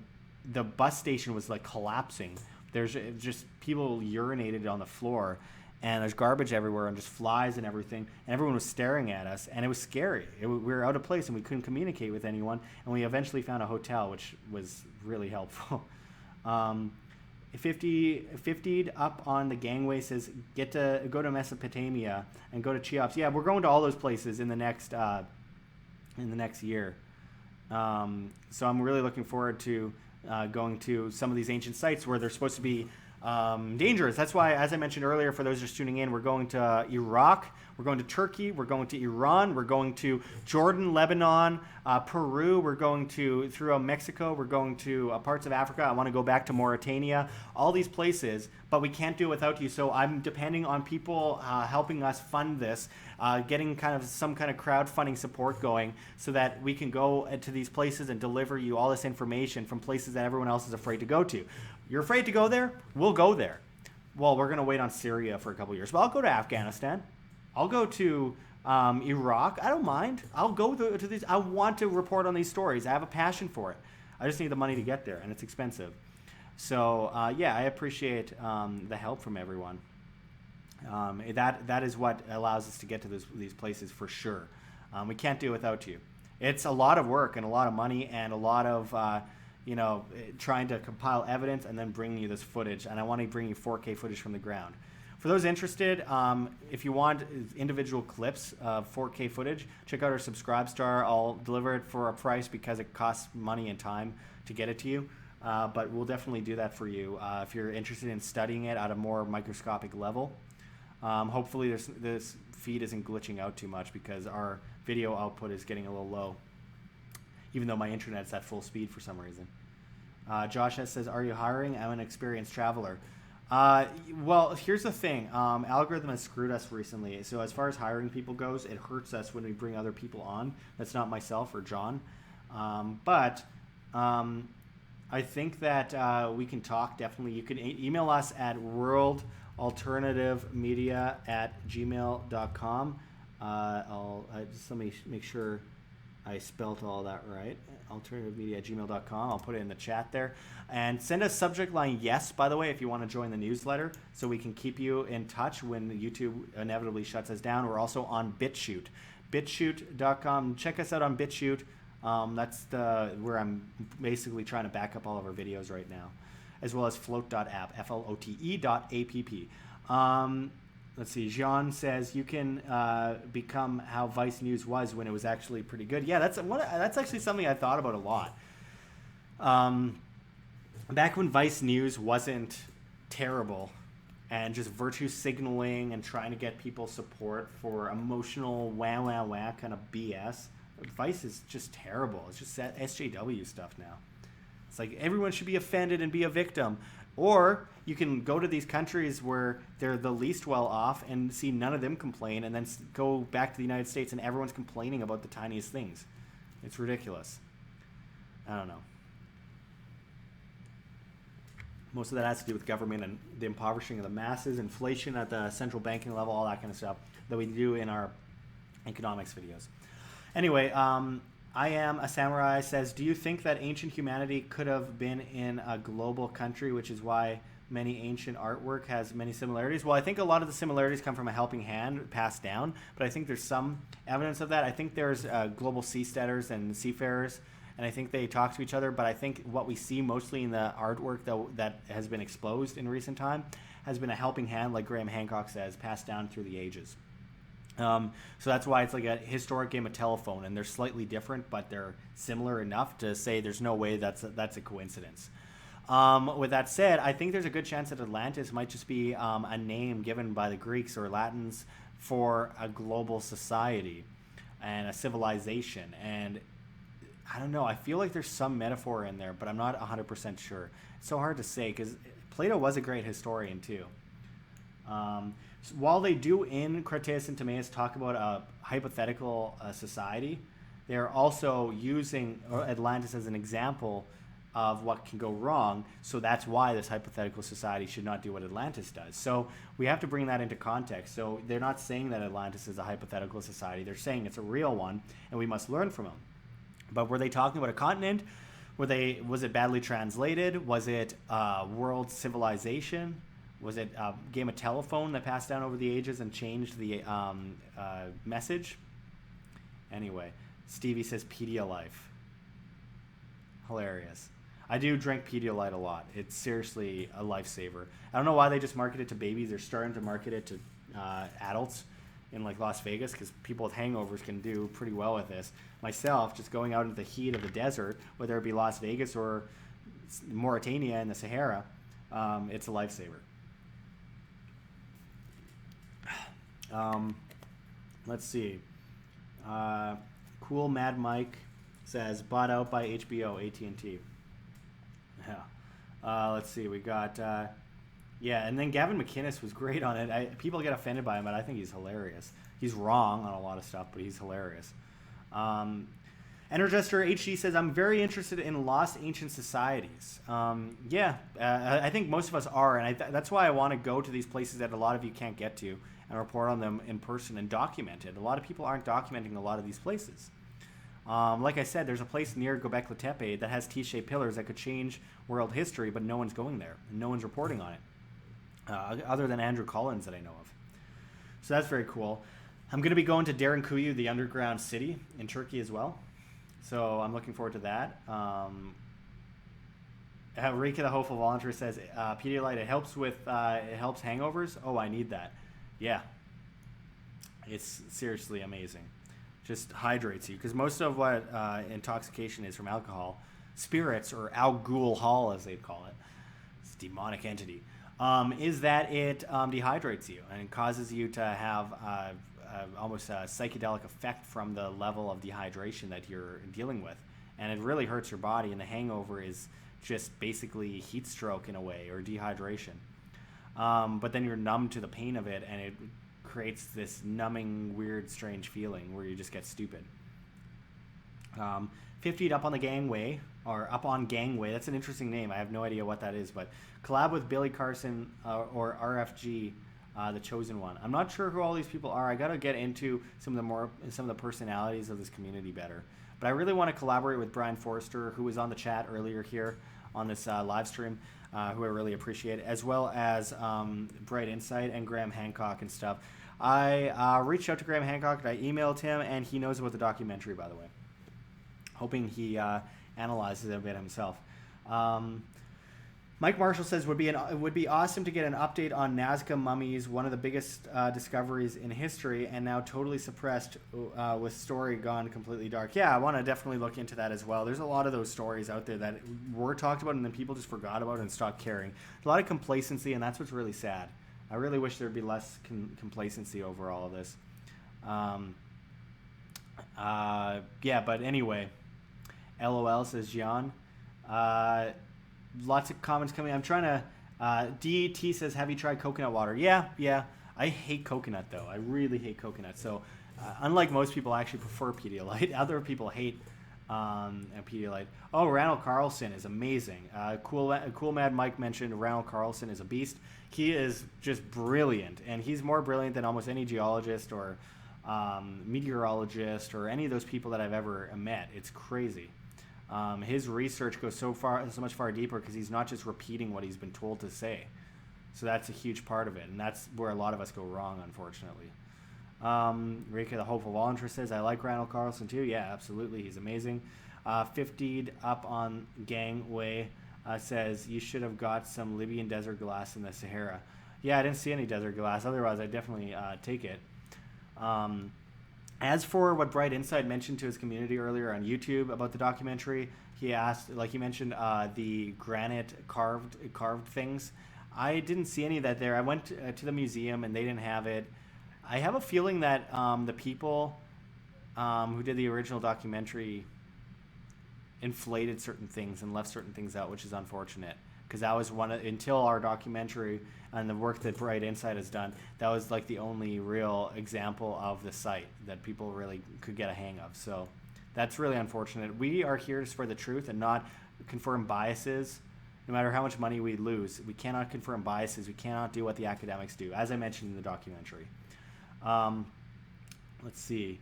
Speaker 1: the bus station was like collapsing. There's just people urinated on the floor. And there's garbage everywhere and just flies and everything. And everyone was staring at us. And it was scary. We were out of place and we couldn't communicate with anyone. And we eventually found a hotel, which was really helpful. 50 up on the gangway says, go to Mesopotamia and go to Cheops. Yeah, we're going to all those places in the next in the next year. So I'm really looking forward to going to some of these ancient sites where they're supposed to be dangerous. That's why, as I mentioned earlier, for those just tuning in, we're going to Iraq, we're going to Turkey, we're going to Iran, we're going to Jordan, Lebanon, Peru, we're going to through Mexico, we're going to parts of Africa. I want to go back to Mauritania, all these places, but we can't do it without you. So I'm depending on people helping us fund this, getting kind of some kind of crowdfunding support going so that we can go to these places and deliver you all this information from places that everyone else is afraid to go to. You're afraid to go there? We'll go there. Well, we're going to wait on Syria for a couple years, but I'll go to Afghanistan. I'll go to Iraq. I don't mind. I'll go to these. I want to report on these stories. I have a passion for it. I just need the money to get there, and it's expensive. So, yeah, I appreciate the help from everyone. That is what allows us to get to these places for sure. We can't do it without you. It's a lot of work and a lot of money and a lot of trying to compile evidence and then bring you this footage. And I want to bring you 4K footage from the ground. For those interested, if you want individual clips of 4K footage, check out our Subscribe Star. I'll deliver it for a price because it costs money and time to get it to you. But we'll definitely do that for you if you're interested in studying it at a more microscopic level. Hopefully this feed isn't glitching out too much because our video output is getting a little low, even though my internet's at full speed for some reason. Josh S. says, are you hiring? I'm an experienced traveler. Well, here's the thing. Algorithm has screwed us recently. So as far as hiring people goes, it hurts us when we bring other people on. That's not myself or John. But I think that we can talk, definitely. You can email us at worldalternativemedia@gmail.com. Just let me make sure I spelt all that right. Alternativemedia@gmail.com. I'll put it in the chat there. And send us subject line yes, by the way, if you want to join the newsletter, so we can keep you in touch when YouTube inevitably shuts us down. We're also on BitChute. BitChute.com. Check us out on BitChute. That's where I'm basically trying to back up all of our videos right now, as well as float.app, flote.app. Let's see. Jean says you can become how Vice News was when it was actually pretty good. Yeah, that's actually something I thought about a lot. Back when Vice News wasn't terrible and just virtue signaling and trying to get people support for emotional wah kind of BS, Vice is just terrible. It's just that SJW stuff now. It's like everyone should be offended and be a victim. Or you can go to these countries where they're the least well off and see none of them complain, and then go back to the United States and everyone's complaining about the tiniest things. It's ridiculous. I don't know. Most of that has to do with government and the impoverishing of the masses, inflation at the central banking level, all that kind of stuff that we do in our economics videos. Anyway, I am a samurai says, do you think that ancient humanity could have been in a global country, which is why many ancient artwork has many similarities? Well, I think a lot of the similarities come from a helping hand passed down, but I think there's some evidence of that. I think there's global seasteaders and seafarers, and I think they talk to each other, but I think what we see mostly in the artwork that has been exposed in recent time has been a helping hand, like Graham Hancock says, passed down through the ages. So that's why it's like a historic game of telephone, and they're slightly different, but they're similar enough to say there's no way that's a coincidence. With that said, I think there's a good chance that Atlantis might just be a name given by the Greeks or Latins for a global society and a civilization. And I don't know, I feel like there's some metaphor in there, but I'm not 100% sure. It's so hard to say because Plato was a great historian too. While they do in Critias and Timaeus talk about a hypothetical society, they're also using Atlantis as an example of what can go wrong. So that's why this hypothetical society should not do what Atlantis does. So we have to bring that into context. So they're not saying that Atlantis is a hypothetical society. They're saying it's a real one, and we must learn from them. But were they talking about a continent? Was it badly translated? Was it world civilization? Was it a game of telephone that passed down over the ages and changed the message? Anyway, Stevie says Pedialyte. Hilarious. I do drink Pedialyte a lot. It's seriously a lifesaver. I don't know why they just market it to babies. They're starting to market it to adults. in like Las Vegas, because people with hangovers can do pretty well with this. Myself, just going out into the heat of the desert, whether it be Las Vegas or Mauritania in the Sahara, it's a lifesaver. Let's see. Cool Mad Mike says, bought out by HBO, AT&T. Yeah. Let's see. We got... yeah, and then Gavin McInnes was great on it. People get offended by him, but I think he's hilarious. He's wrong on a lot of stuff, but he's hilarious. Energister HD says, I'm very interested in lost ancient societies. Yeah, I think most of us are, and that's why I want to go to these places that a lot of you can't get to and report on them in person and document it. A lot of people aren't documenting a lot of these places. Like I said, there's a place near Göbekli Tepe that has T-shaped pillars that could change world history, but no one's going there, and no one's reporting on it. Other than Andrew Collins that I know of. So that's very cool. I'm going to be going to Derinkuyu, the underground city in Turkey as well. So I'm looking forward to that. Rika the Hopeful Volunteer says, Pedialyte, it helps hangovers. Oh, I need that. Yeah. It's seriously amazing. Just hydrates you. Because most of what intoxication is from alcohol, spirits, or al-ghul as they'd call it, it's a demonic entity, is that it dehydrates you and it causes you to have almost a psychedelic effect from the level of dehydration that you're dealing with. And it really hurts your body, and the hangover is just basically heat stroke in a way, or dehydration. But then you're numb to the pain of it, and it creates this numbing, weird, strange feeling where you just get stupid. 50'd Up on the Gangway, or Up on Gangway. That's an interesting name. I have no idea what that is, but collab with Billy Carson or RFG, the Chosen One. I'm not sure who all these people are. I got to get into some of the personalities of this community better. But I really want to collaborate with Brian Forrester, who was on the chat earlier here on this live stream, who I really appreciate, as well as Bright Insight and Graham Hancock and stuff. I reached out to Graham Hancock, and I emailed him, and he knows about the documentary, by the way. Hoping he analyzes it a bit himself. Mike Marshall says, it would be awesome to get an update on Nazca mummies, one of the biggest discoveries in history, and now totally suppressed with story gone completely dark. Yeah, I want to definitely look into that as well. There's a lot of those stories out there that were talked about and then people just forgot about and stopped caring. A lot of complacency, and that's what's really sad. I really wish there'd be less complacency over all of this. Yeah, but anyway, LOL says Gian. Lots of comments coming. I'm trying to... DET says, have you tried coconut water? Yeah. I hate coconut, though. I really hate coconut. So, unlike most people, I actually prefer Pedialyte. Other people hate Pedialyte. Oh, Randall Carlson is amazing. Cool Mad Mike mentioned Randall Carlson is a beast. He is just brilliant, and he's more brilliant than almost any geologist or meteorologist or any of those people that I've ever met. It's crazy. His research goes so much far deeper because he's not just repeating what he's been told to say. So that's a huge part of it, and that's where a lot of us go wrong, unfortunately. Rika the Hopeful Volunteer says, I like Randall Carlson too. Yeah, absolutely. He's amazing. 50'd Up on Gangway says, you should have got some Libyan desert glass in the Sahara. Yeah, I didn't see any desert glass. Otherwise, I'd definitely take it. As for what Bright Insight mentioned to his community earlier on YouTube about the documentary, he mentioned the granite carved things. I didn't see any of that there. I went to the museum and they didn't have it. I have a feeling that the people who did the original documentary inflated certain things and left certain things out, which is unfortunate. Because that was until our documentary and the work that Bright Insight has done, that was like the only real example of the site that people really could get a hang of. So that's really unfortunate. We are here to spread the truth and not confirm biases. No matter how much money we lose, we cannot confirm biases. We cannot do what the academics do, as I mentioned in the documentary. Let's see.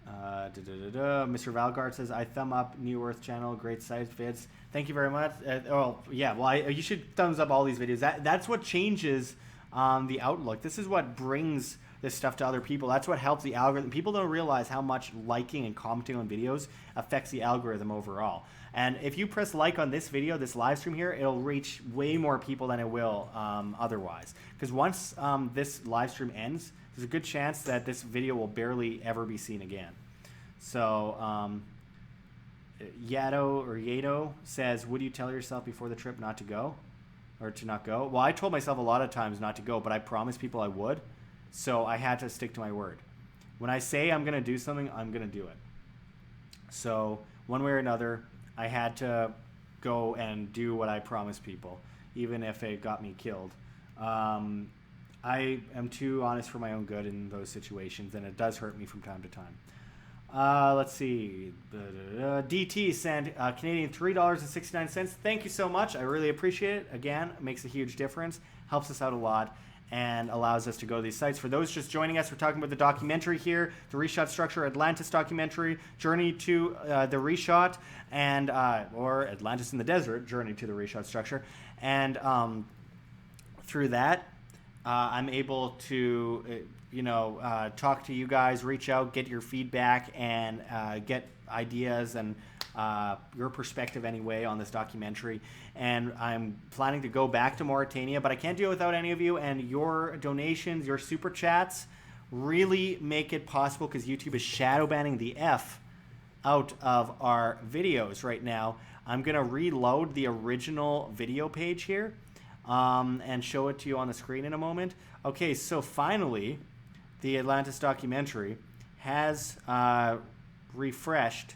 Speaker 1: Mr. Valgard says, I thumb up New Earth channel, great site vids. Thank you very much. You should thumbs up all these videos. That's what changes the outlook. This is what brings this stuff to other people. That's what helps the algorithm. People don't realize how much liking and commenting on videos affects the algorithm overall. And if you press like on this video, this live stream here, it'll reach way more people than it will otherwise. Because once this live stream ends, there's a good chance that this video will barely ever be seen again. So Yato says, would you tell yourself before the trip not to go or to not go? Well, I told myself a lot of times not to go, but I promised people I would. So I had to stick to my word. When I say I'm going to do something, I'm going to do it. So one way or another, I had to go and do what I promised people, even if it got me killed. I am too honest for my own good in those situations, and it does hurt me from time to time. Let's see. DT sent Canadian $3.69. Thank you so much. I really appreciate it. Again, it makes a huge difference. Helps us out a lot and allows us to go to these sites. For those just joining us, we're talking about the documentary here, the Richat Structure Atlantis documentary, Journey to the Richat, and or Atlantis in the Desert, Journey to the Richat Structure. And through that, I'm able to talk to you guys, reach out, get your feedback, and get ideas and your perspective anyway on this documentary. And I'm planning to go back to Mauritania, but I can't do it without any of you, and your donations, your super chats really make it possible, because YouTube is shadow banning the F out of our videos right now. I'm going to reload the original video page here and show it to you on the screen in a moment. Okay, so finally, the Atlantis documentary has refreshed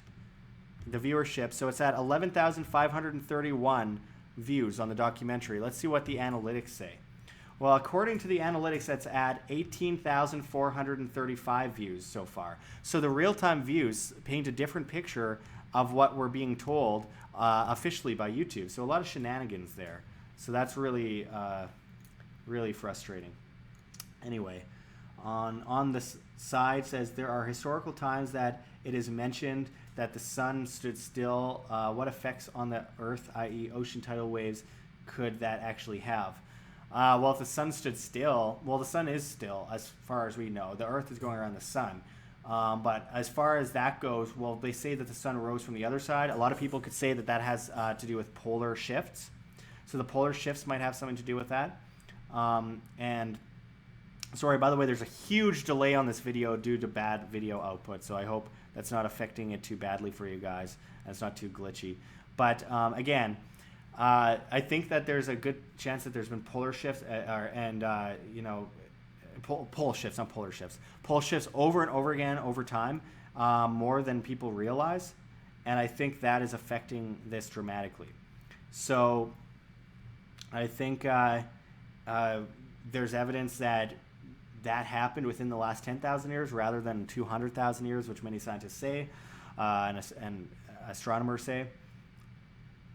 Speaker 1: the viewership. So it's at 11,531 views on the documentary. Let's see what the analytics say. Well, according to the analytics, that's at 18,435 views so far. So the real-time views paint a different picture of what we're being told officially by YouTube. So a lot of shenanigans there. So that's really, really frustrating. Anyway, on the side says there are historical times that it is mentioned that the sun stood still. What effects on the Earth, i.e. ocean tidal waves, could that actually have? Well, if the sun stood still, well, the sun is still as far as we know. The Earth is going around the sun. But as far as that goes, well, they say that the sun rose from the other side. A lot of people could say that that has to do with polar shifts. So the polar shifts might have something to do with that. And sorry, by the way, there's a huge delay on this video due to bad video output. So I hope that's not affecting it too badly for you guys, and it's not too glitchy. But again, I think that there's a good chance that there's been polar shifts pole shifts, not polar shifts. Pole shifts over and over again over time, more than people realize. And I think that is affecting this dramatically. So I think there's evidence that happened within the last 10,000 years rather than 200,000 years, which many scientists say and astronomers say.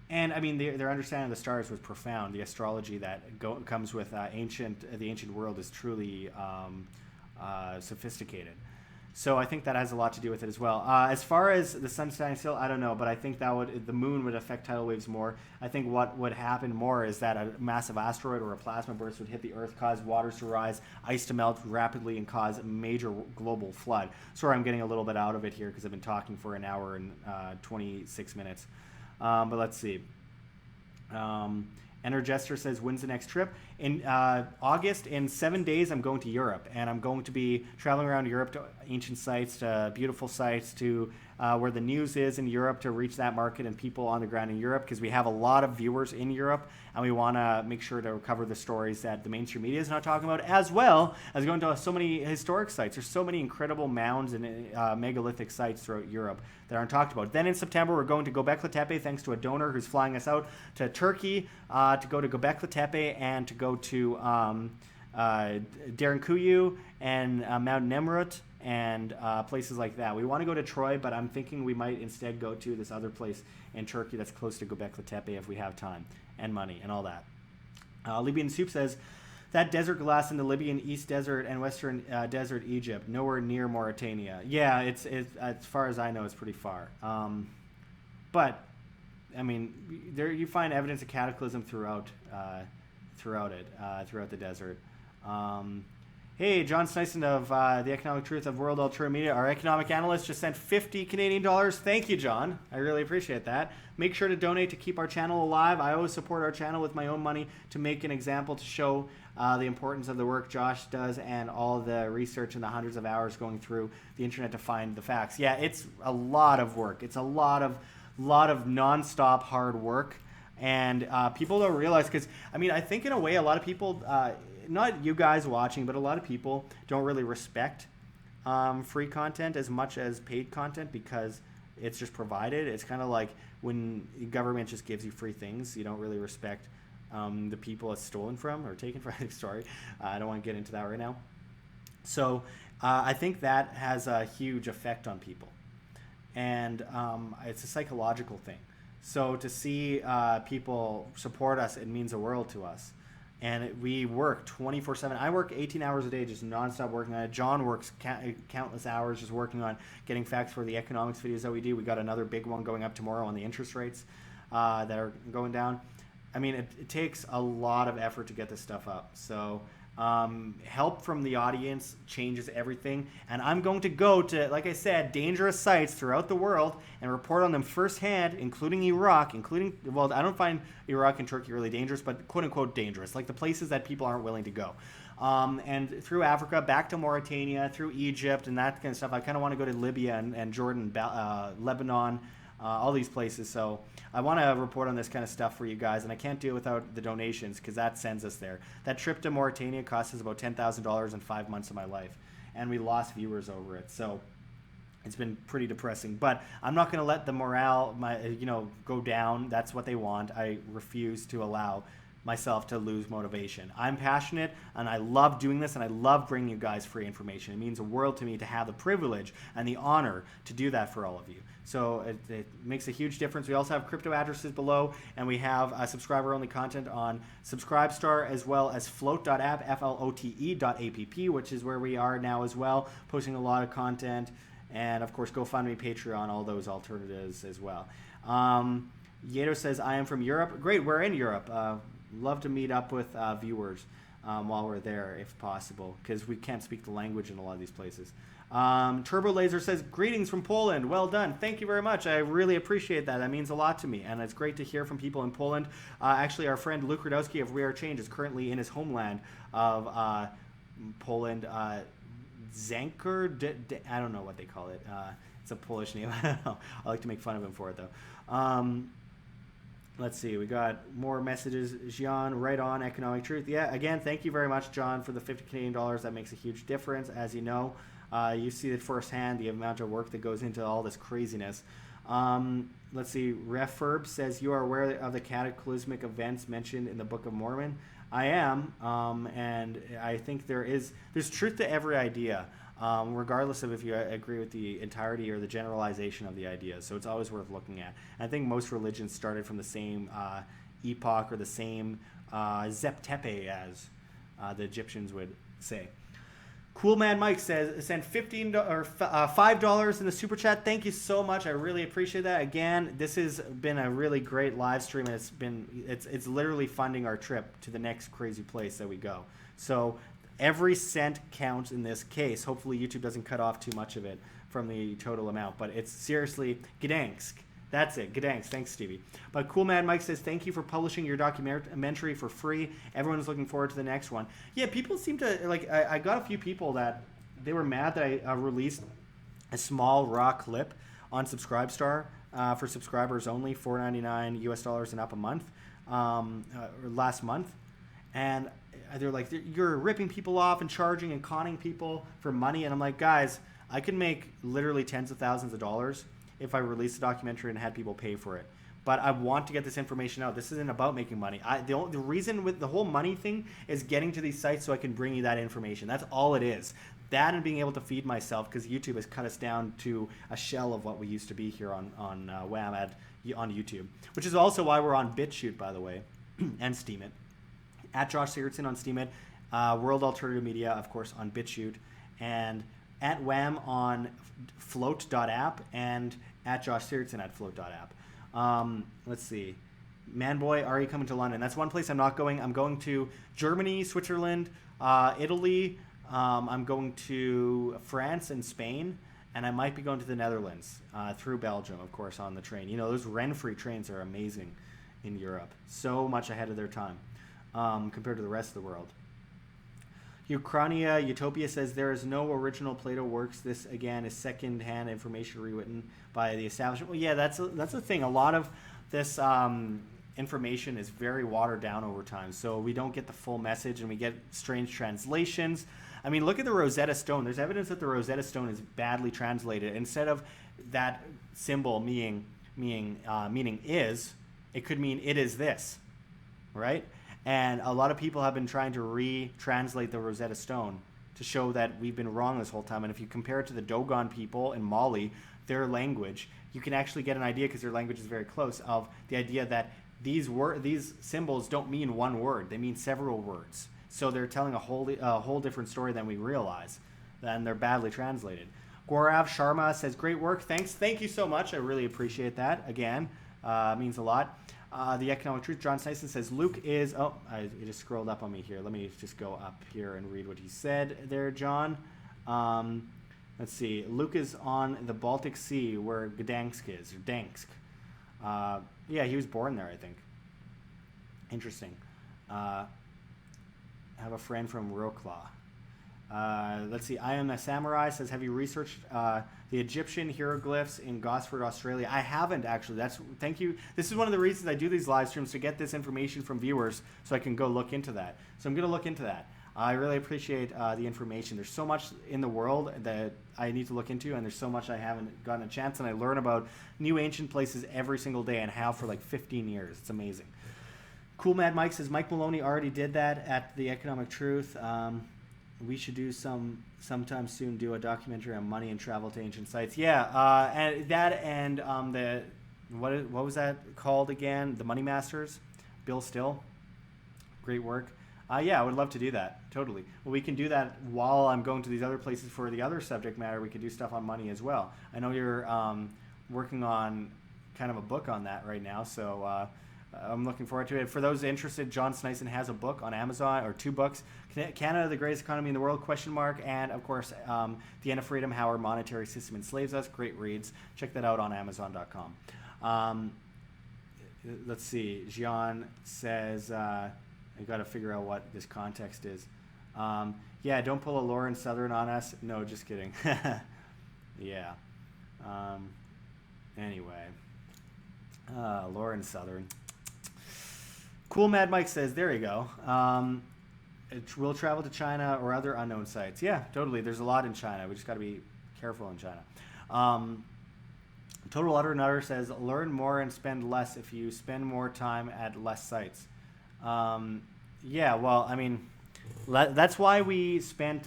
Speaker 1: And I mean, their understanding of the stars was profound. The astrology that comes with the ancient world is truly sophisticated. So I think that has a lot to do with it as well. As far as the sun standing still, I don't know, but I think the moon would affect tidal waves more. I think what would happen more is that a massive asteroid or a plasma burst would hit the Earth, cause waters to rise, ice to melt rapidly, and cause a major global flood. Sorry, I'm getting a little bit out of it here because I've been talking for an hour and 26 minutes. But let's see. Energester says, when's the next trip? In August, in 7 days, I'm going to Europe. And I'm going to be traveling around Europe to ancient sites, to beautiful sites, to where the news is in Europe, to reach that market and people on the ground in Europe, because we have a lot of viewers in Europe. And we want to make sure to cover the stories that the mainstream media is not talking about, as well as going to so many historic sites. There's so many incredible mounds and megalithic sites throughout Europe that aren't talked about. Then in September, we're going to Göbekli Tepe, thanks to a donor who's flying us out to Turkey to go to Göbekli Tepe and to go to Derinkuyu and Mount Nemrut and places like that. We want to go to Troy, but I'm thinking we might instead go to this other place in Turkey that's close to Göbekli Tepe if we have time and money and all that. Libyan Soup says, that desert glass in the Libyan East Desert and Western Desert Egypt, nowhere near Mauritania. Yeah, it's as far as I know, it's pretty far. But I mean, there you find evidence of cataclysm throughout the desert. Hey, John Snyson of The Economic Truth of World Alternative Media. Our economic analyst just sent 50 Canadian dollars. Thank you, John. I really appreciate that. Make sure to donate to keep our channel alive. I always support our channel with my own money to make an example, to show the importance of the work Josh does and all the research and the hundreds of hours going through the internet to find the facts. Yeah, it's a lot of work. It's a lot of nonstop hard work. And people don't realize, because, I mean, I think in a way a lot of people, not you guys watching, but a lot of people don't really respect free content as much as paid content, because it's just provided. It's kind of like when the government just gives you free things, you don't really respect the people it's stolen from or taken from. Sorry, I don't want to get into that right now. So I think that has a huge effect on people. And it's a psychological thing. So to see people support us, it means the world to us. And we work 24/7. I work 18 hours a day, just nonstop working on it. John works countless hours just working on getting facts for the economics videos that we do. We got another big one going up tomorrow on the interest rates that are going down. I mean, it takes a lot of effort to get this stuff up. So help from the audience changes everything. And I'm going to go to, like I said, dangerous sites throughout the world and report on them firsthand, including Iraq, well, I don't find Iraq and Turkey really dangerous, but quote unquote dangerous, like the places that people aren't willing to go. And through Africa, back to Mauritania, through Egypt and that kind of stuff. I kind of want to go to Libya and Jordan, Lebanon, all these places. So I want to report on this kind of stuff for you guys, and I can't do it without the donations, because that sends us there. That trip to Mauritania cost us about $10,000 in 5 months of my life, and we lost viewers over it. So it's been pretty depressing. But I'm not going to let the morale, go down. That's what they want. I refuse to allow myself to lose motivation. I'm passionate, and I love doing this, and I love bringing you guys free information. It means the world to me to have the privilege and the honor to do that for all of you. So it makes a huge difference. We also have crypto addresses below, and we have subscriber-only content on Subscribestar, as well as flote.app, flote.app, which is where we are now as well, posting a lot of content, and of course GoFundMe, Patreon, all those alternatives as well. Yeto says, I am from Europe. Great, we're in Europe. Love to meet up with viewers while we're there, if possible, because we can't speak the language in a lot of these places. Turbo Laser says, greetings from Poland. Well done. Thank you very much. I really appreciate that. That means a lot to me, and it's great to hear from people in Poland. Actually, our friend Luke Radowski of Rare Change is currently in his homeland of Poland. Zanker? I don't know what they call it. It's a Polish name. I don't know. I like to make fun of him for it, though. Let's see. We got more messages. Jean, right on, Economic Truth. Yeah, again, thank you very much, John, for the 50 Canadian dollars. That makes a huge difference, as you know. You see it firsthand, the amount of work that goes into all this craziness. Let's see. Refurb says, you are aware of the cataclysmic events mentioned in the Book of Mormon. I am, and I think there's truth to every idea, regardless of if you agree with the entirety or the generalization of the idea. So it's always worth looking at. And I think most religions started from the same epoch or the same Zeptepe, as the Egyptians would say. Cool Man Mike says, send $5 in the super chat. Thank you so much. I really appreciate that. Again, this has been a really great live stream, and it's literally funding our trip to the next crazy place that we go. So every cent counts in this case. Hopefully YouTube doesn't cut off too much of it from the total amount, but it's seriously Gdansk. That's it. Gdansk. Thanks, Stevie. But Cool Man Mike says, thank you for publishing your documentary for free. Everyone's looking forward to the next one. Yeah, people seem to, like, I got a few people that they were mad that I released a small raw clip on Subscribestar for subscribers only, $4.99 US and up a month, or last month. And they're like, you're ripping people off and charging and conning people for money. And I'm like, guys, I can make literally tens of thousands of dollars if I released a documentary and had people pay for it. But I want to get this information out. This isn't about making money. The reason with the whole money thing is getting to these sites so I can bring you that information. That's all it is. That and being able to feed myself, because YouTube has cut us down to a shell of what we used to be here on WAM on YouTube, which is also why we're on BitChute, by the way, and STEEMIT. At Josh Sigurdsson on STEEMIT, World Alternative Media, of course, on BitChute, and at WAM on flote.app, and at Josh Sigurdsson at flote.app. Let's see. Manboy, are you coming to London? That's one place I'm not going. I'm going to Germany, Switzerland, Italy, I'm going to France and Spain, and I might be going to the Netherlands through Belgium, of course, on the train. You know, those rent-free trains are amazing in Europe. So much ahead of their time compared to the rest of the world. Ukrania Utopia says there is no original Plato works. This again is second-hand information rewritten by the establishment. Well, yeah, that's the thing. A lot of this information is very watered down over time, so we don't get the full message, and we get strange translations. I mean, look at the Rosetta Stone. There's evidence that the Rosetta Stone is badly translated. Instead of that symbol meaning is, it could mean it is this, right? And a lot of people have been trying to retranslate the Rosetta Stone to show that we've been wrong this whole time. And if you compare it to the Dogon people in Mali, their language, you can actually get an idea, because their language is very close, of the idea that these symbols don't mean one word. They mean several words. So they're telling a whole different story than we realize. And they're badly translated. Gaurav Sharma says, great work. Thanks. Thank you so much. I really appreciate that. Again, means a lot. The Economic Truth, John Snyson says, Luke is... Oh, it just scrolled up on me here. Let me just go up here and read what he said there, John. Let's see. Luke is on the Baltic Sea, where Gdansk is, or Dansk. Yeah, he was born there, I think. Interesting. I have a friend from Wroclaw. Let's see. I Am a Samurai says, have you researched the Egyptian hieroglyphs in Gosford, Australia? I haven't, actually. Thank you. This is one of the reasons I do these live streams, to get this information from viewers so I can go look into that. So I'm going to look into that. I really appreciate the information. There's so much in the world that I need to look into, and there's so much I haven't gotten a chance, and I learn about new ancient places every single day, and have for like 15 years. It's amazing. Cool Mad Mike says, Mike Maloney already did that at the Economic Truth. We should do sometime soon, do a documentary on money and travel to ancient sites. Yeah, and that, and the what was that called again? The Money Masters, Bill Still. Great work. Yeah, I would love to do that. Totally. Well, we can do that while I'm going to these other places for the other subject matter. We could do stuff on money as well. I know you're working on kind of a book on that right now, so I'm looking forward to it. For those interested, John Snyson has a book on Amazon, or 2 books. Canada, the greatest economy in the world, ? And of course, The End of Freedom, How Our Monetary System Enslaves Us. Great reads. Check that out on Amazon.com. Let's see. Gian says, I got to figure out what this context is. Yeah, don't pull a Lauren Southern on us. No, just kidding. Yeah. Anyway. Lauren Southern. Cool Mad Mike says, there you go. We'll travel to China or other unknown sites. Yeah, totally. There's a lot in China. We just got to be careful in China. Total Utter Nutter says, learn more and spend less if you spend more time at less sites. Yeah, well, I mean, that's why we spent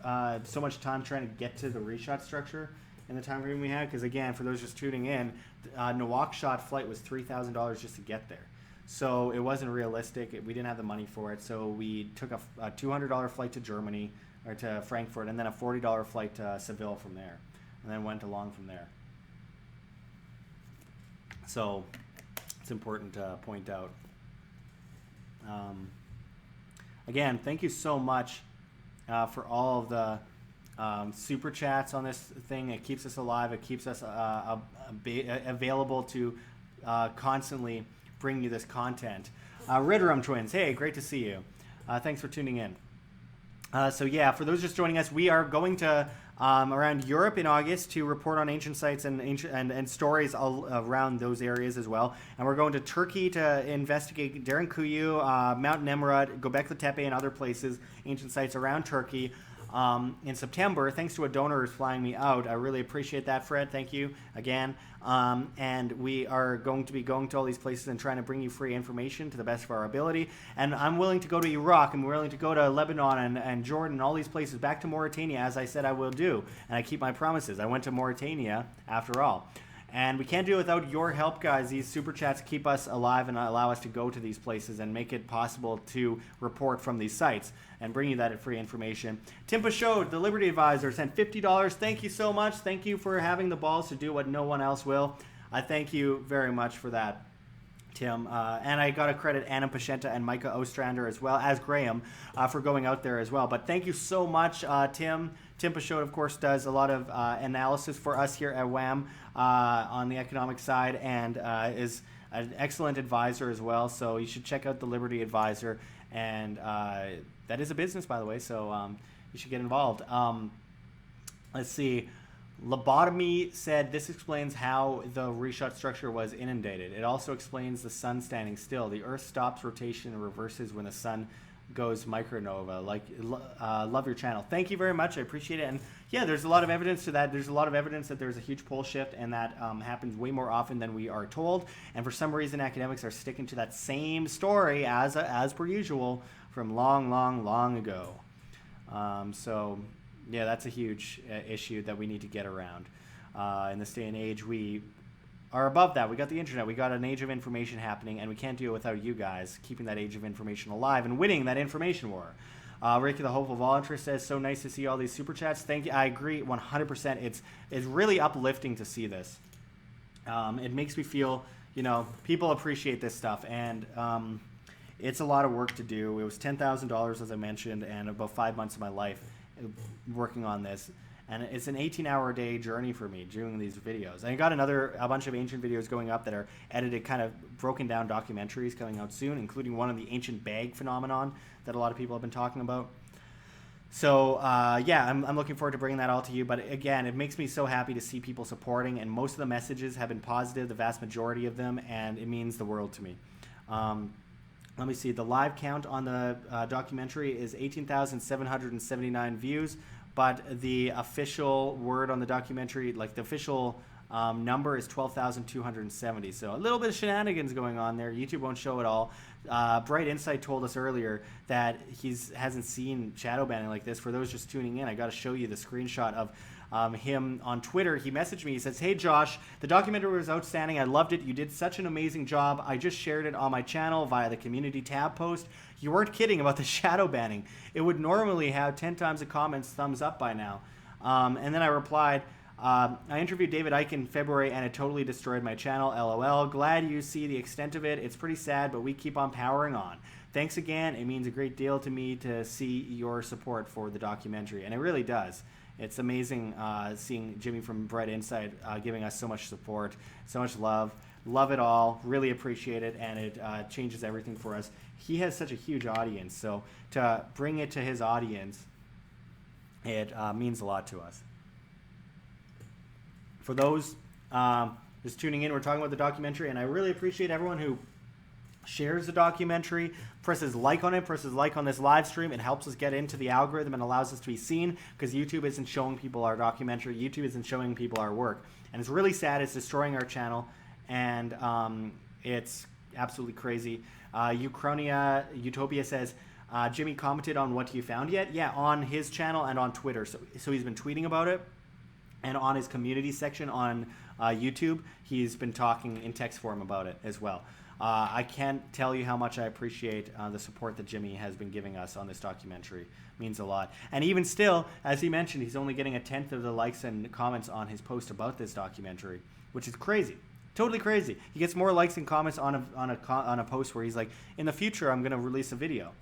Speaker 1: so much time trying to get to the Richat structure in the time frame we had. Because again, for those just tuning in, Nouakchott flight was $3,000 just to get there. So it wasn't realistic. We didn't have the money for it. So we took a $200 flight to Germany, or to Frankfurt, and then a $40 flight to Seville from there, and then went along from there. So it's important to point out. Again, thank you so much for all of the super chats on this thing. It keeps us alive. It keeps us available to constantly bring you this content. Ridrum Twins, hey, great to see you. Thanks for tuning in. So yeah, for those just joining us, we are going to around Europe in August to report on ancient sites and stories all around those areas as well. And we're going to Turkey to investigate Derinkuyu, Mount Nemrut, Göbekli Tepe, and other places, ancient sites around Turkey. In September, thanks to a donor who's flying me out. I really appreciate that, Fred. Thank you again. And we are going to be going to all these places and trying to bring you free information to the best of our ability. And I'm willing to go to Iraq. I'm willing to go to Lebanon and Jordan and all these places, back to Mauritania, as I said I will do. And I keep my promises. I went to Mauritania after all. And we can't do it without your help, guys. These super chats keep us alive and allow us to go to these places and make it possible to report from these sites and bring you that free information. Timpa Showed, the Liberty Advisor, sent $50. Thank you so much. Thank you for having the balls to do what no one else will. I thank you very much for that. Tim. And I got to credit Anna Pashenta and Micah Ostrander as well as Graham for going out there as well. But thank you so much, Tim. Tim Pashota, of course, does a lot of analysis for us here at WAM on the economic side and is an excellent advisor as well. So you should check out the Liberty Advisor. And that is a business, by the way, so you should get involved. Let's see. Lobotomy said this explains how the Richat structure was inundated. It also explains the sun standing still. The Earth stops rotation and reverses when the sun goes micronova. Love your channel. Thank you very much. I appreciate it. And yeah, there's a lot of evidence to that. There's a lot of evidence that there's a huge pole shift, and that happens way more often than we are told. And for some reason, academics are sticking to that same story as per usual from long ago. So yeah, that's a huge issue that we need to get around. In this day and age, we are above that. We got the internet. We got an age of information happening, and we can't do it without you guys keeping that age of information alive and winning that information war. Ricky, the hopeful volunteer, says, so nice to see all these super chats. Thank you. I agree 100%. It's really uplifting to see this. It makes me feel, people appreciate this stuff, and it's a lot of work to do. It was $10,000, as I mentioned, and about 5 months of my life working on this, and it's an 18-hour a day journey for me doing these videos. And I got a bunch of ancient videos going up that are edited, kind of broken down documentaries coming out soon, including one on the ancient bag phenomenon that a lot of people have been talking about. So yeah, I'm looking forward to bringing that all to you. But again, it makes me so happy to see people supporting, and most of the messages have been positive, the vast majority of them, and it means the world to me. Let me see. The live count on the documentary is 18,779 views, but the official word on the documentary, like the official number, is 12,270. So a little bit of shenanigans going on there. YouTube won't show it all. Bright Insight told us earlier that he hasn't seen shadow banning like this. For those just tuning in, I got to show you the screenshot of him on Twitter. He messaged me. He says, hey Josh, the documentary was outstanding. I loved it. You did such an amazing job. I just shared it on my channel via the community tab post. You weren't kidding about the shadow banning. It would normally have 10 times the comments thumbs up by now. And then I replied, I interviewed David Icke in February and it totally destroyed my channel. LOL. Glad you see the extent of it. It's pretty sad, but we keep on powering on. Thanks again. It means a great deal to me to see your support for the documentary. And it really does. It's amazing seeing Jimmy from Bright Insight giving us so much support, so much love. Love it all. Really appreciate it, and it changes everything for us. He has such a huge audience, so to bring it to his audience, it means a lot to us. For those just tuning in, we're talking about the documentary, and I really appreciate everyone who shares the documentary, presses like on it, presses like on this live stream. It helps us get into the algorithm and allows us to be seen, because YouTube isn't showing people our documentary. YouTube isn't showing people our work. And it's really sad. It's destroying our channel, and it's absolutely crazy. Uchronia Utopia says, Jimmy commented on what you found yet? Yeah, on his channel and on Twitter. So he's been tweeting about it. And on his community section on YouTube, he's been talking in text form about it as well. I can't tell you how much I appreciate the support that Jimmy has been giving us on this documentary. It means a lot. And even still, as he mentioned, he's only getting 1/10 of the likes and comments on his post about this documentary, which is crazy. Totally crazy. He gets more likes and comments on a post where he's like, in the future, I'm going to release a video.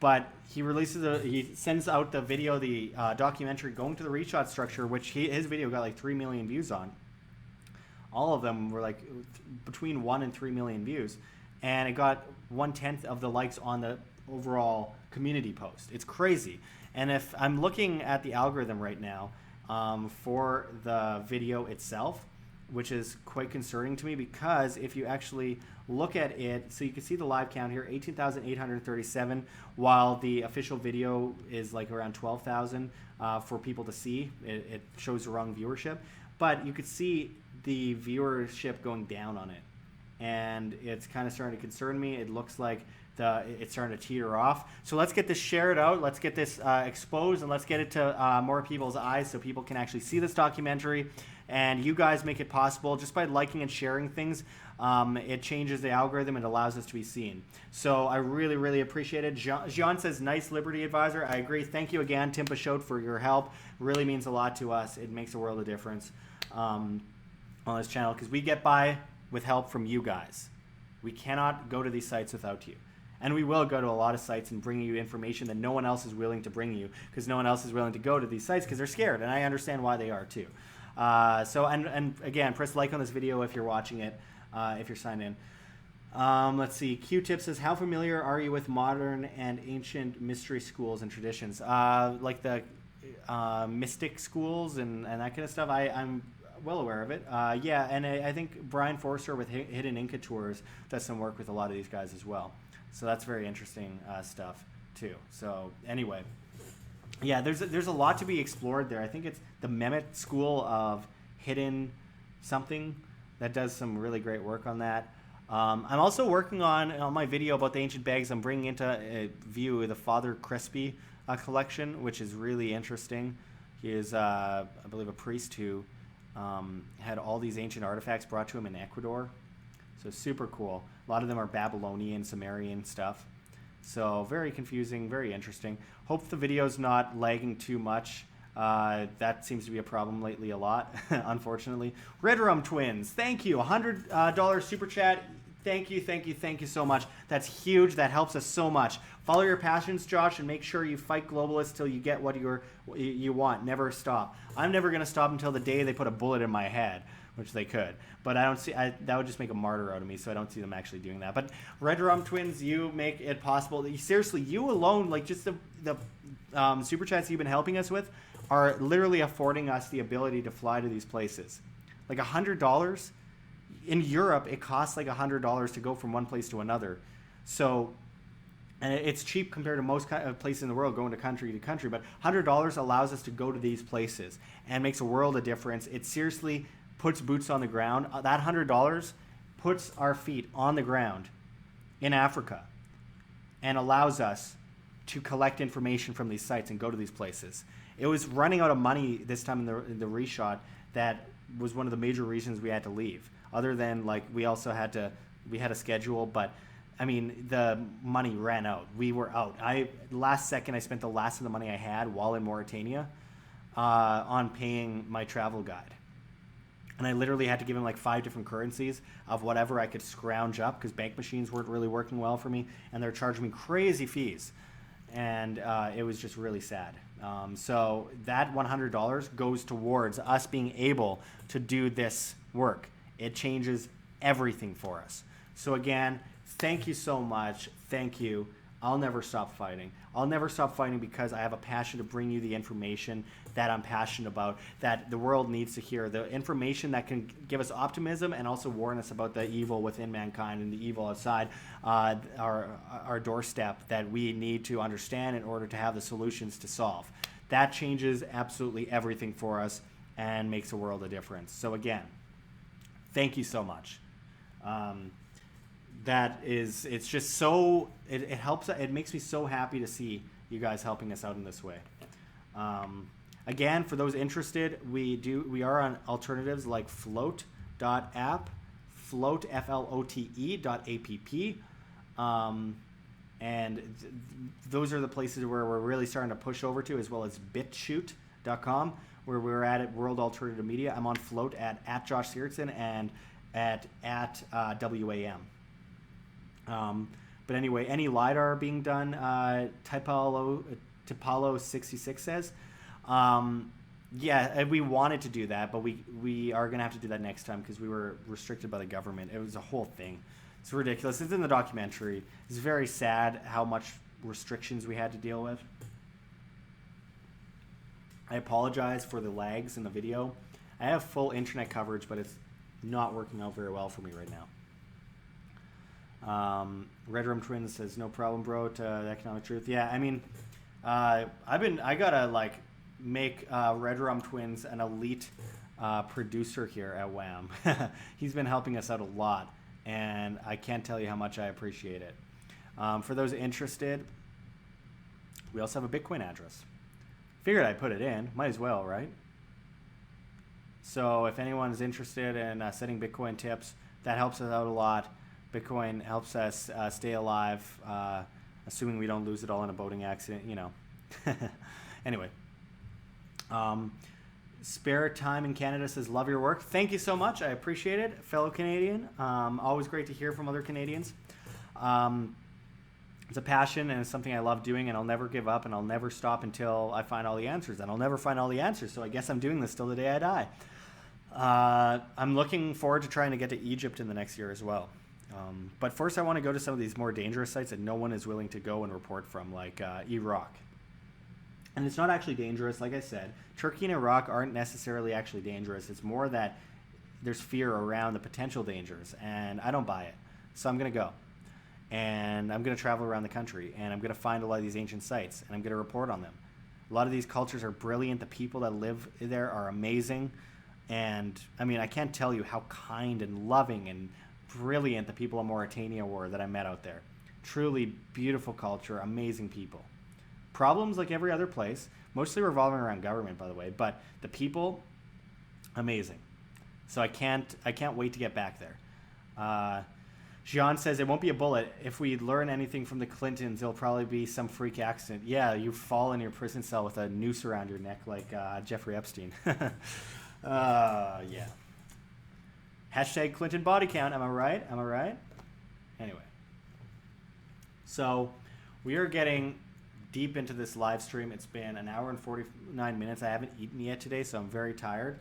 Speaker 1: But he sends out the video, the documentary going to the Richat structure, which his video got like 3 million views on. All of them were like between 1 and 3 million views, and it got 1/10 of the likes on the overall community post. It's crazy. And if I'm looking at the algorithm right now for the video itself, which is quite concerning to me, because if you actually look at it, so you can see the live count here, 18,837, while the official video is like around 12,000 for people to see. It shows the wrong viewership, but you could see the viewership going down on it, and it's kind of starting to concern me. It looks like it's starting to teeter off. So let's get this shared out, let's get this exposed, and let's get it to more people's eyes so people can actually see this documentary. And you guys make it possible just by liking and sharing things. It changes the algorithm and allows us to be seen. So I really, really appreciate it. Jean says, nice Liberty Advisor. I agree. Thank you again, Tim Pashot, for your help. Really means a lot to us. It makes a world of difference on this channel, because we get by with help from you guys. We cannot go to these sites without you. And we will go to a lot of sites and bring you information that no one else is willing to bring you, because no one else is willing to go to these sites because they're scared, and I understand why they are too. And again, press like on this video if you're watching it, if you're signed in. Let's see. Q-Tip says, how familiar are you with modern and ancient mystery schools and traditions? Like the mystic schools and that kind of stuff. I'm well aware of it. Yeah, and I think Brian Forster with Hidden Inca Tours does some work with a lot of these guys as well. So that's very interesting stuff too. So anyway, yeah, there's a lot to be explored there. I think it's the Mehmet School of Hidden something that does some really great work on that. I'm also working on my video about the ancient bags. I'm bringing into view the Father Crespi collection, which is really interesting. He is, I believe, a priest who had all these ancient artifacts brought to him in Ecuador. So super cool. A lot of them are Babylonian, Sumerian stuff. So very confusing, very interesting. Hope the video's not lagging too much. That seems to be a problem lately a lot, unfortunately. Red Rum Twins, thank you. $100 super chat. Thank you so much. That's huge. That helps us so much. Follow your passions, Josh, and make sure you fight globalists till you get what you want. Never stop. I'm never going to stop until the day they put a bullet in my head, which they could. But I don't see, that would just make a martyr out of me, so I don't see them actually doing that. But Red Rum Twins, you make it possible. Seriously, you alone, like just the super chats you've been helping us with, are literally affording us the ability to fly to these places. Like $100 in Europe, it costs like $100 to go from one place to another. So, and it's cheap compared to most places in the world going to country, but $100 allows us to go to these places and makes a world of difference. It seriously puts boots on the ground. That $100 puts our feet on the ground in Africa and allows us to collect information from these sites and go to these places. It was running out of money this time in the reshot that was one of the major reasons we had to leave. Other than like we had a schedule, but I mean the money ran out. We were out. Last second I spent the last of the money I had while in Mauritania on paying my travel guide. And I literally had to give him like 5 different currencies of whatever I could scrounge up because bank machines weren't really working well for me, and they're charging me crazy fees. And it was just really sad. So that $100 goes towards us being able to do this work. It changes everything for us. So again, thank you so much. Thank you. I'll never stop fighting. I'll never stop fighting because I have a passion to bring you the information that I'm passionate about, that the world needs to hear. The information that can give us optimism and also warn us about the evil within mankind and the evil outside our doorstep that we need to understand in order to have the solutions to solve. That changes absolutely everything for us and makes a world of difference. So again, thank you so much. It's just so, it helps, it makes me so happy to see you guys helping us out in this way. Again, for those interested, we are on alternatives like float.app, float, flote.app. And those are the places where we're really starting to push over to, as well as BitChute.com, where we're at World Alternative Media. I'm on Float at Josh Sigurdsson and at WAM. But anyway, any LiDAR being done, Tipalo66 says. Yeah, we wanted to do that, but we are going to have to do that next time because we were restricted by the government. It was a whole thing. It's ridiculous. It's in the documentary. It's very sad how much restrictions we had to deal with. I apologize for the lags in the video. I have full internet coverage, but it's not working out very well for me right now. Red Room Twins says, no problem, bro, to the economic truth. Yeah, I mean, I gotta like make Red Rum Twins an elite producer here at WAM. He's been helping us out a lot, and I can't tell you how much I appreciate it. For those interested, we also have a Bitcoin address. Figured I'd put it in. Might as well, right? So if anyone is interested in setting Bitcoin tips, that helps us out a lot. Bitcoin helps us stay alive, assuming we don't lose it all in a boating accident, you know. Anyway. Spare Time in Canada says, love your work. Thank you so much. I appreciate it, fellow Canadian. Always great to hear from other Canadians. It's a passion and it's something I love doing, and I'll never give up, and I'll never stop until I find all the answers, and I'll never find all the answers. So I guess I'm doing this till the day I die. I'm looking forward to trying to get to Egypt in the next year as well. But first I want to go to some of these more dangerous sites that no one is willing to go and report from, like Iraq. And it's not actually dangerous, like I said. Turkey and Iraq aren't necessarily actually dangerous. It's more that there's fear around the potential dangers, and I don't buy it. So I'm going to go. And I'm going to travel around the country, and I'm going to find a lot of these ancient sites, and I'm going to report on them. A lot of these cultures are brilliant. The people that live there are amazing. And, I mean, I can't tell you how kind and loving and brilliant the people of Mauritania were that I met out there. Truly beautiful culture, amazing people. Problems like every other place, mostly revolving around government, by the way, but the people, amazing. So I can't wait to get back there. Jean says, it won't be a bullet. If we learn anything from the Clintons, it'll probably be some freak accident. Yeah, you fall in your prison cell with a noose around your neck like Jeffrey Epstein. Yeah. Hashtag Clinton body count. Am I right? Am I right? Anyway. So we are getting deep into this live stream. It's been an hour and 49 minutes. I haven't eaten yet today, so I'm very tired.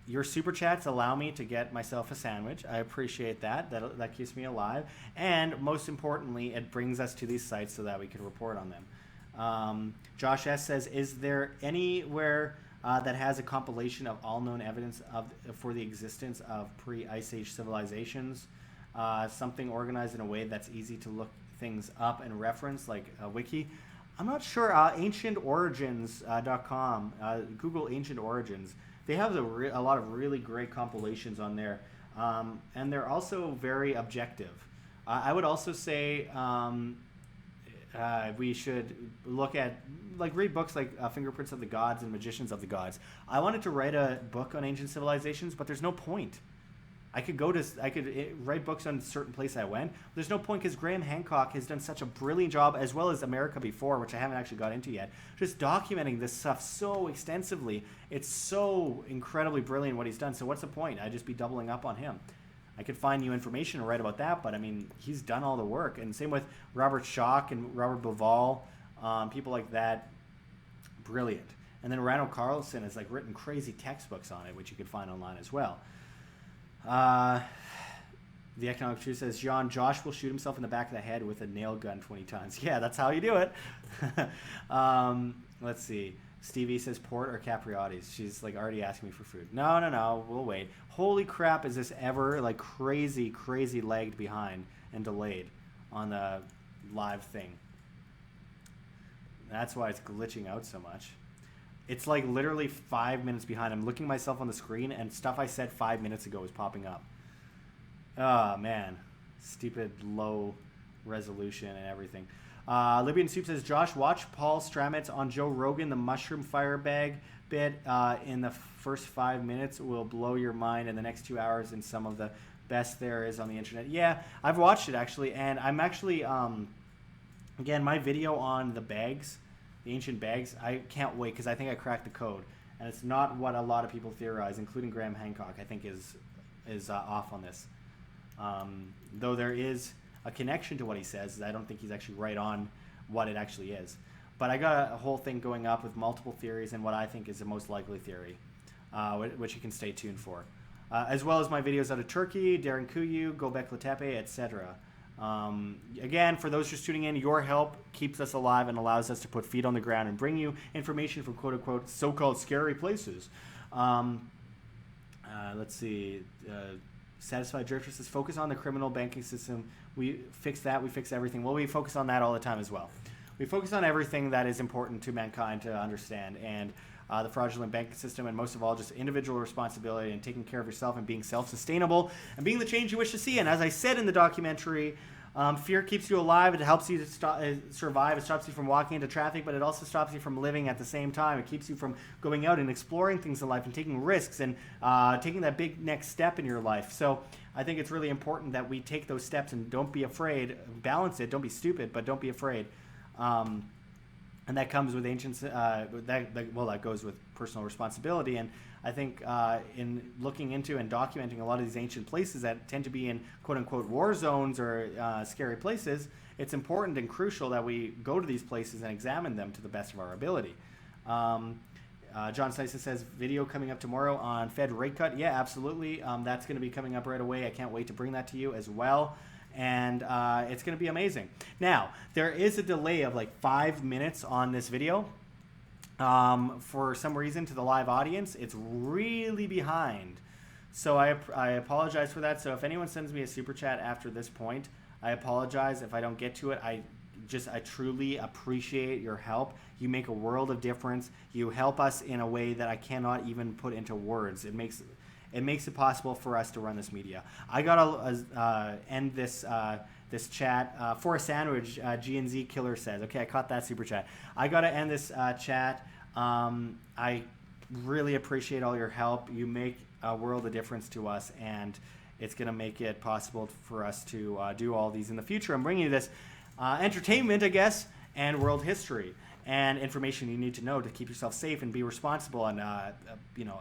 Speaker 1: Your super chats allow me to get myself a sandwich. I appreciate that. That keeps me alive. And most importantly, it brings us to these sites so that we can report on them. Josh S. says, is there anywhere that has a compilation of all known evidence for the existence of pre-Ice Age civilizations? Something organized in a way that's easy to look things up and reference, like a wiki. I'm not sure. Ancientorigins.com. Google Ancient Origins. They have a lot of really great compilations on there, and they're also very objective. I would also say we should look at, read books like Fingerprints of the Gods and Magicians of the Gods. I wanted to write a book on ancient civilizations, but there's no point. I could write books on a certain place I went. There's no point because Graham Hancock has done such a brilliant job, as well as America Before, which I haven't actually got into yet, just documenting this stuff so extensively. It's so incredibly brilliant what he's done. So what's the point? I'd just be doubling up on him. I could find new information and write about that, but I mean, he's done all the work. And same with Robert Schoch and Robert Bauval, people like that, brilliant. And then Randall Carlson has written crazy textbooks on it, which you could find online as well. The Economic Truth says, Josh will shoot himself in the back of the head with a nail gun 20 times. Yeah, that's how you do it. Let's see. Stevie says port or Capriati's. She's already asking me for food. No, we'll wait. Holy crap, is this ever crazy lagged behind and delayed on the live thing. That's why it's glitching out so much. It's literally 5 minutes behind. I'm looking myself on the screen and stuff I said 5 minutes ago is popping up. Oh, man. Stupid low resolution and everything. Libyan Soup says, Josh, watch Paul Stamets on Joe Rogan. The mushroom firebag bit in the first 5 minutes will blow your mind in the next 2 hours, and some of the best there is on the internet. Yeah, I've watched it, actually, and I'm actually, again, my video on the bags, the ancient bags, I can't wait because I think I cracked the code. And it's not what a lot of people theorize, including Graham Hancock, I think is off on this. Though there is a connection to what he says, I don't think he's actually right on what it actually is. But I got a whole thing going up with multiple theories and what I think is the most likely theory, which you can stay tuned for. As well as my videos out of Turkey, Darren Kuyu, Gobekli Tepe, etc. Again, for those just tuning in, your help keeps us alive and allows us to put feet on the ground and bring you information from quote-unquote so-called scary places. Let's see. Satisfied Drifter says, focus on the criminal banking system. We fix that. We fix everything. Well, we focus on that all the time as well. We focus on everything that is important to mankind to understand, and the fraudulent banking system, and most of all, just individual responsibility and taking care of yourself and being self-sustainable and being the change you wish to see. And as I said in the documentary, fear keeps you alive. It helps you to survive. It stops you from walking into traffic, but it also stops you from living at the same time. It keeps you from going out and exploring things in life and taking risks and taking that big next step in your life. So I think it's really important that we take those steps and don't be afraid. Balance it. Don't be stupid, but don't be afraid. And that comes with ancient, that goes with personal responsibility. And I think in looking into and documenting a lot of these ancient places that tend to be in quote unquote war zones or scary places, it's important and crucial that we go to these places and examine them to the best of our ability. John Sison says, video coming up tomorrow on Fed rate cut. Yeah, absolutely. That's going to be coming up right away. I can't wait to bring that to you as well. And it's going to be amazing. Now, there is a delay of like 5 minutes on this video. For some reason, to the live audience, it's really behind. So I apologize for that. So if anyone sends me a super chat after this point, I apologize if I don't get to it. I truly appreciate your help. You make a world of difference. You help us in a way that I cannot even put into words. It makes it possible for us to run this media. I gotta end this this chat for a sandwich. GNZ Killer says, okay, I caught that super chat. I gotta end this chat. I really appreciate all your help. You make a world of difference to us, and it's gonna make it possible for us to do all these in the future. I'm bringing you this entertainment, I guess, and world history and information you need to know to keep yourself safe and be responsible and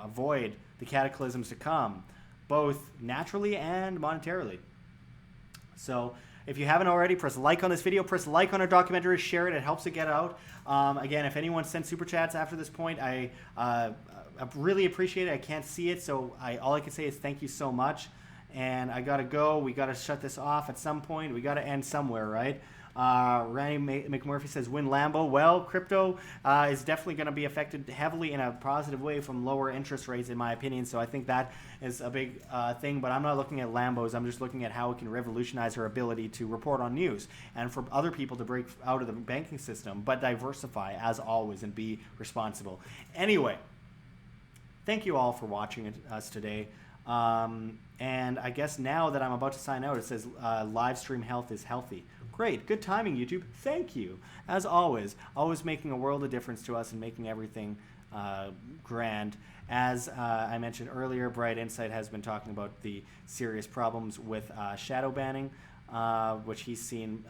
Speaker 1: avoid the cataclysms to come, both naturally and monetarily. So if you haven't already, press like on this video, press like on our documentary, share it. It helps it get out. Again, if anyone sent super chats after this point, I really appreciate it. I can't see it, so all I can say is thank you so much. And I gotta go. We gotta shut this off at some point. We gotta end somewhere, right? Randy McMurphy says, win Lambo. Well, crypto is definitely going to be affected heavily in a positive way from lower interest rates, in my opinion. So I think that is a big thing. But I'm not looking at Lambos. I'm just looking at how it can revolutionize our ability to report on news and for other people to break out of the banking system, but diversify as always and be responsible. Anyway, thank you all for watching us today. And I guess now that I'm about to sign out, it says live stream health is healthy. Great. Good timing, YouTube. Thank you. As always making a world of difference to us and making everything grand. As I mentioned earlier, Bright Insight has been talking about the serious problems with shadow banning, which he's seen